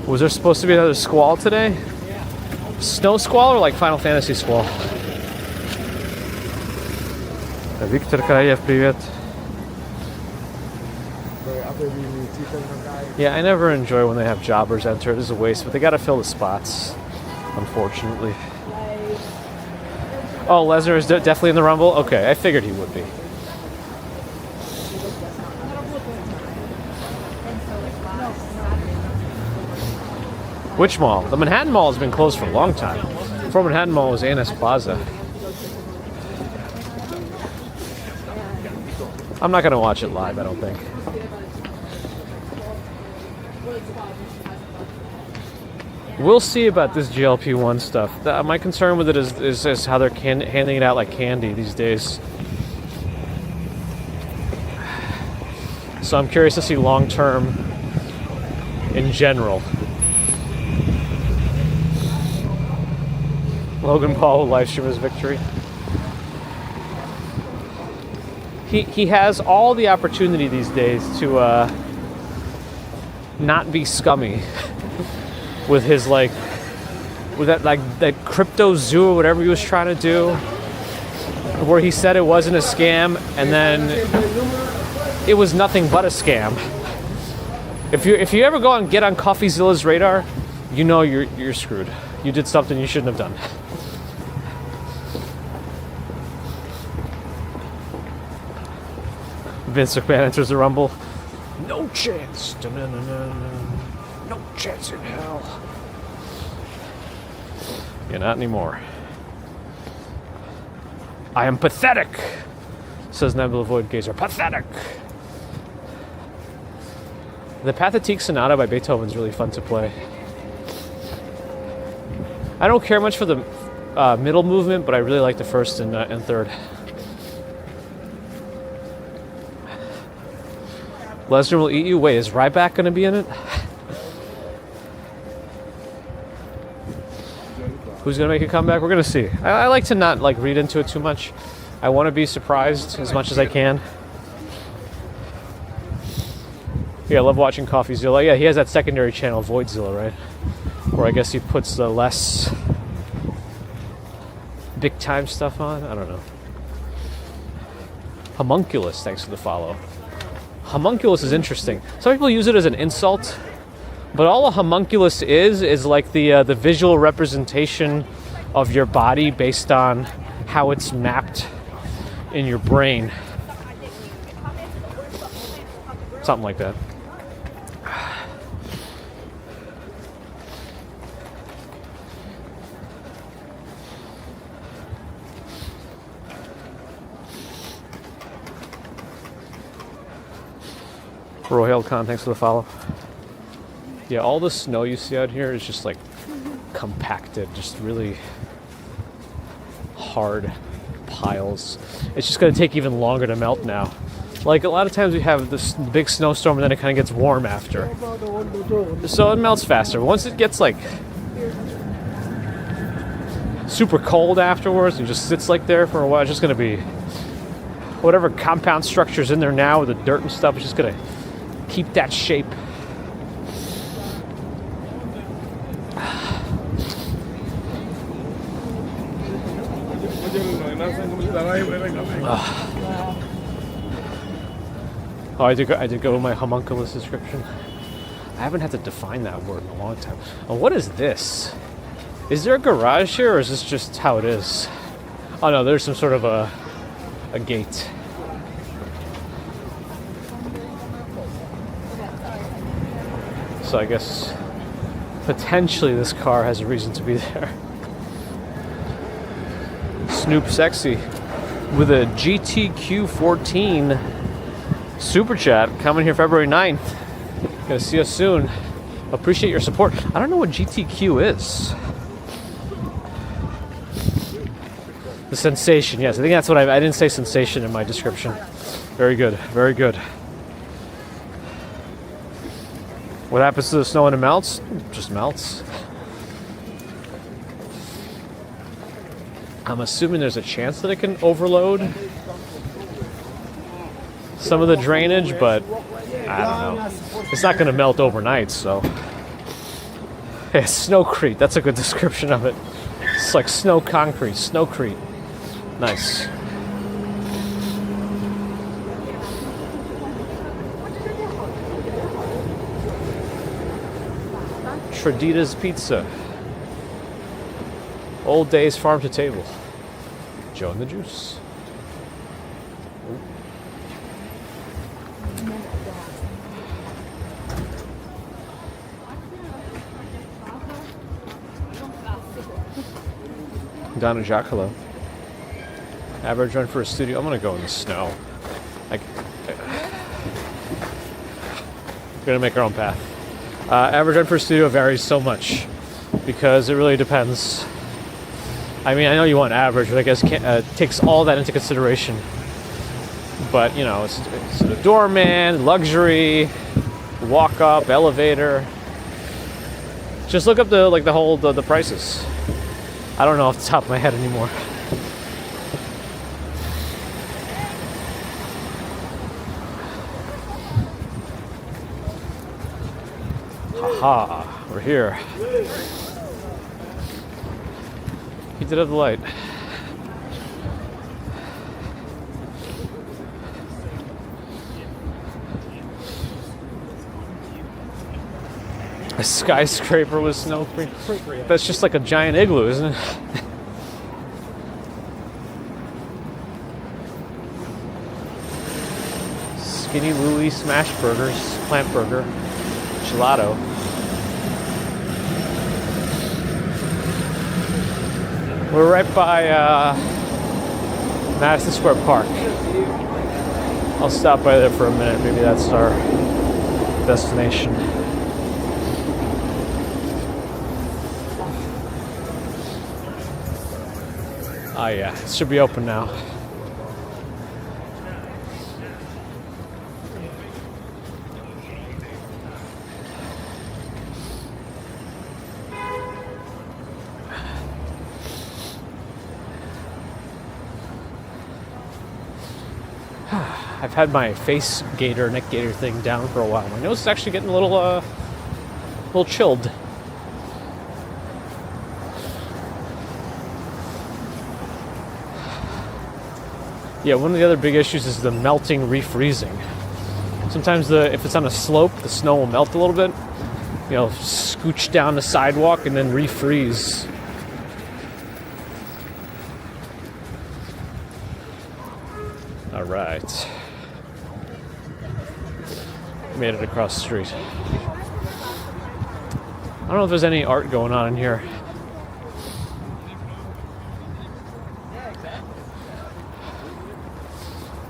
Was there supposed to be another squall today? Snow squall or like Final Fantasy squall? Victor Krayev, привет. Yeah, I never enjoy when they have jobbers enter. It is a waste, but they got to fill the spots, unfortunately. Oh, Lesnar is definitely in the Rumble? Okay, I figured he would be. Which mall? The Manhattan Mall has been closed for a long time. Before Manhattan Mall was A&S Plaza. I'm not going to watch it live, I don't think. We'll see about this GLP-1 stuff. My concern with it is how they're handing it out like candy these days. So I'm curious to see long-term in general. Logan Paul will live stream his victory. He has all the opportunity these days to not be scummy with his that crypto zoo or whatever he was trying to do, where he said it wasn't a scam and then it was nothing but a scam. If you ever go and get on CoffeeZilla's radar, you know you're screwed. You did something you shouldn't have done. Vince McMahon enters the Rumble. No chance. No chance in hell. Yeah, not anymore. I am pathetic, says Nebula Void Gazer. Pathetic. The Pathetique Sonata by Beethoven is really fun to play. I don't care much for the middle movement, but I really like the first and third. Lesnar will eat you. Wait, is Ryback going to be in it? Who's going to make a comeback? We're going to see. I like to not read into it too much. I want to be surprised as much as I can. Yeah, I love watching CoffeeZilla. Yeah, he has that secondary channel, Voidzilla, right? Where I guess he puts the less big time stuff on. I don't know. Homunculus, thanks for the follow. Homunculus is interesting. Some people use it as an insult, but all a homunculus is like the visual representation of your body based on how it's mapped in your brain. Something like that. Royal Con, thanks for the follow. Yeah, all the snow you see out here is just like compacted, just really hard piles. It's just going to take even longer to melt now. Like a lot of times we have this big snowstorm and then it kind of gets warm after. So it melts faster. Once it gets like super cold afterwards and just sits like there for a while, it's just going to be whatever compound structure's in there now with the dirt and stuff, it's just going to keep that shape. Oh, I did go with my homunculus description. I haven't had to define that word in a long time. Oh, what is this? Is there a garage here, or is this just how it is? Oh no, there's some sort of a gate. So I guess potentially this car has a reason to be there. Snoop Sexy with a GTQ14 super chat coming here February 9th. Gonna see us soon. Appreciate your support. I don't know what GTQ is. The sensation, yes. I think that's what I didn't say sensation in my description. Very good, very good. What happens to the snow when it melts? It just melts. I'm assuming there's a chance that it can overload some of the drainage, but I don't know. It's not going to melt overnight, so. Yeah, snowcrete. That's a good description of it. It's like snow concrete, snowcrete. Nice. Tradita's Pizza. Old days farm to table. Joe and the Juice. Donna Jacquelo. Average run for a studio. I'm gonna go in the snow. We're gonna make our own path. Average run for a studio varies so much because it really depends. I mean, I know you want average, but I guess takes all that into consideration. But you know, it's a doorman, luxury, walk up, elevator. Just look up the prices. I don't know off the top of my head anymore. Haha, we're here. He did have the light. A skyscraper with snow free. That's just like a giant igloo, isn't it? Skinny Louie smash burgers, plant burger, gelato. We're right by Madison Square Park. I'll stop by there for a minute. Maybe that's our destination. Oh yeah, it should be open now. I've had my face gaiter, neck gaiter thing down for a while. My nose is actually getting a little chilled. Yeah, one of the other big issues is the melting, refreezing. Sometimes if it's on a slope, the snow will melt a little bit. You know, scooch down the sidewalk and then refreeze. All right. Made it across the street. I don't know if there's any art going on in here.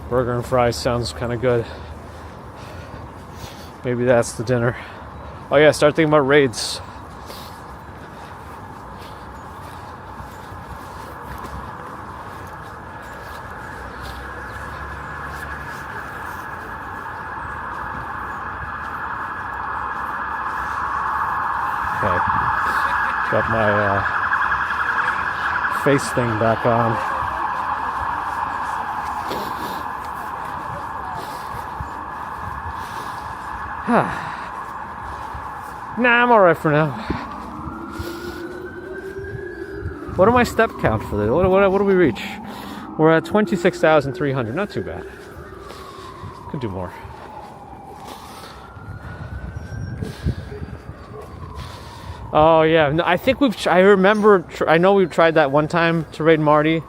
Burger and fries sounds kind of good. Maybe that's the dinner. Oh yeah, start thinking about raids. Okay. Got my face thing back on. Nah, I'm alright for now. What are my step count for this? What do we reach? We're at 26,300. Not too bad. Could do more. Oh yeah, no, I think I know we've tried that one time to raid Marty.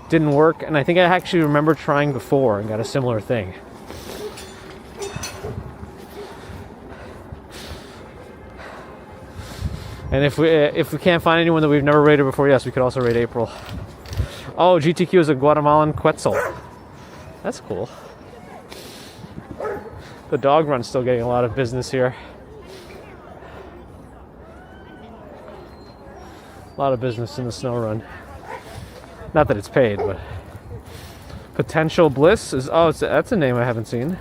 Didn't work, and I think I actually remember trying before and got a similar thing. And if we can't find anyone that we've never raided before, yes, we could also raid April. Oh, GTQ is a Guatemalan Quetzal. That's cool. The dog run's still getting a lot of business here. A lot of business in the snow run. Not that it's paid, but Potential Bliss is that's a name I haven't seen.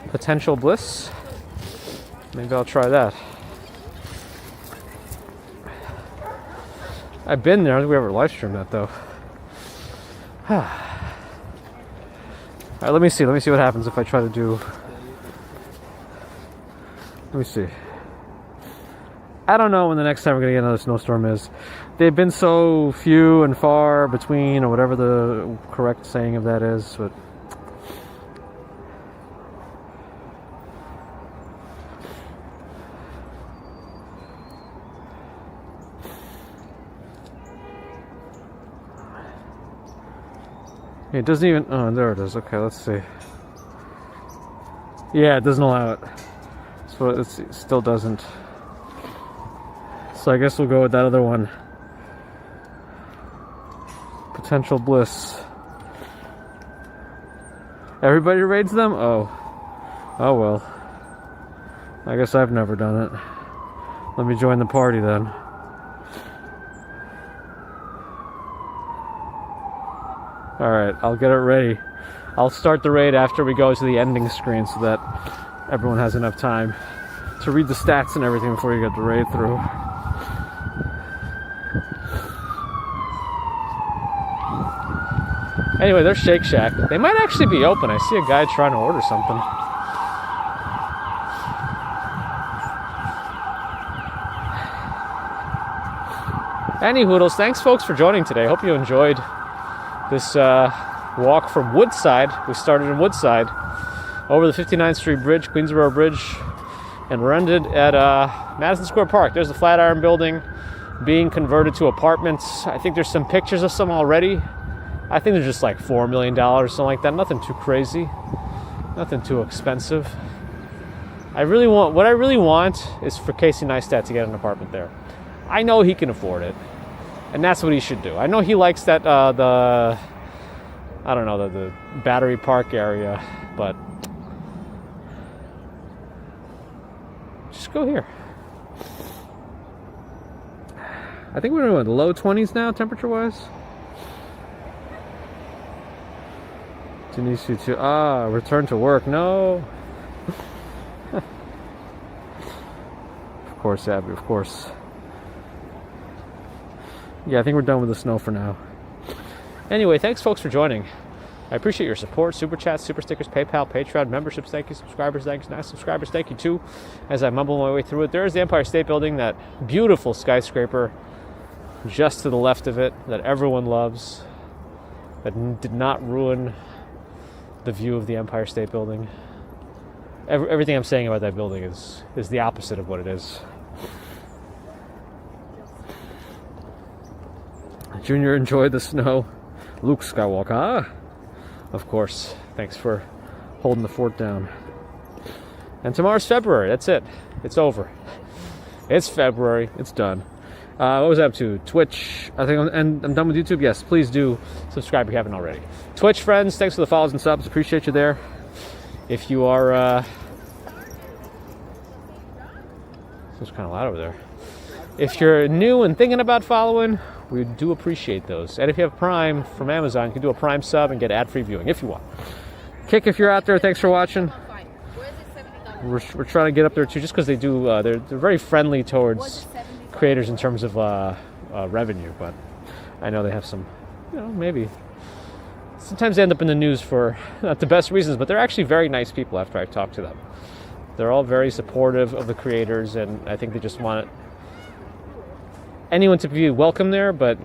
Potential Bliss. Maybe I'll try that. I've been there. I don't think we ever live streamed that though. Alright, let me see what happens if I try to do. Let me see. I don't know when the next time we're gonna get another snowstorm is. They've been so few and far between, or whatever the correct saying of that is, but it doesn't even, oh, there it is. Okay, let's see. Yeah, it doesn't allow it. So it still doesn't. So I guess we'll go with that other one. Potential Bliss. Everybody raids them? Oh. Oh well. I guess I've never done it. Let me join the party then. Alright, I'll get it ready. I'll start the raid after we go to the ending screen so that everyone has enough time to read the stats and everything before you get the raid through. Anyway, there's Shake Shack. They might actually be open. I see a guy trying to order something. Any hoodles, thanks folks for joining today. Hope you enjoyed this walk from Woodside. We started in Woodside over the 59th Street Bridge, Queensboro Bridge, and we're ended at Madison Square Park. There's the Flatiron Building being converted to apartments. I think there's some pictures of some already. I think they're just like $4 million, something like that. Nothing too crazy, nothing too expensive. What I really want is for Casey Neistat to get an apartment there. I know he can afford it, and that's what he should do. I know he likes that the Battery Park area, but just go here. I think we're in the low 20s now, temperature-wise. Denise, you too. Return to work. No. Of course, Abby, of course. Yeah, I think we're done with the snow for now. Anyway, thanks folks for joining. I appreciate your support. Super chats, super stickers, PayPal, Patreon, memberships, thank you. Subscribers, thanks. Nice subscribers, thank you too. As I mumble my way through it, there is the Empire State Building, that beautiful skyscraper just to the left of it that everyone loves, that did not ruin the view of the Empire State Building. Everything I'm saying about that building is the opposite of what it is. Junior enjoyed the snow. Luke Skywalker. Of course. Thanks for holding the fort down. And tomorrow's February. That's it. It's over. It's February. It's done. What was I up to? Twitch. I think I'm done with YouTube. Yes, please do subscribe if you haven't already. Twitch friends, thanks for the follows and subs. Appreciate you there. If you are It's kind of loud over there. If you're new and thinking about following, we do appreciate those. And if you have Prime from Amazon, you can do a Prime sub and get ad-free viewing if you want. Kick, if you're out there, thanks for watching. We're trying to get up there too, just because they do. They're very friendly towards creators in terms of revenue, but I know they have some, maybe. Sometimes they end up in the news for not the best reasons, but they're actually very nice people after I've talked to them. They're all very supportive of the creators, and I think they just want anyone to be welcome there, but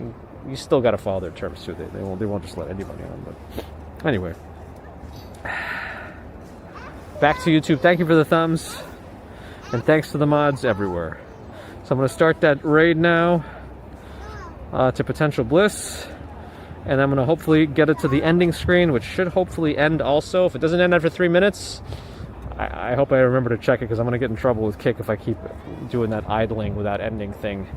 you still got to follow their terms too. They won't just let anybody on. But anyway, back to YouTube. Thank you for the thumbs, and thanks to the mods everywhere. So I'm going to start that raid now to Potential Bliss. And I'm going to hopefully get it to the ending screen, which should hopefully end also. If it doesn't end after 3 minutes, I hope I remember to check it, because I'm going to get in trouble with Kick if I keep doing that idling without ending thing.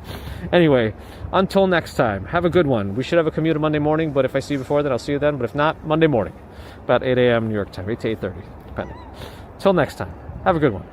Anyway, until next time, have a good one. We should have a commute on Monday morning, but if I see you before then, I'll see you then. But if not, Monday morning, about 8 a.m. New York time, 8 to 8:30, depending. Till next time, have a good one.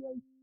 Yay.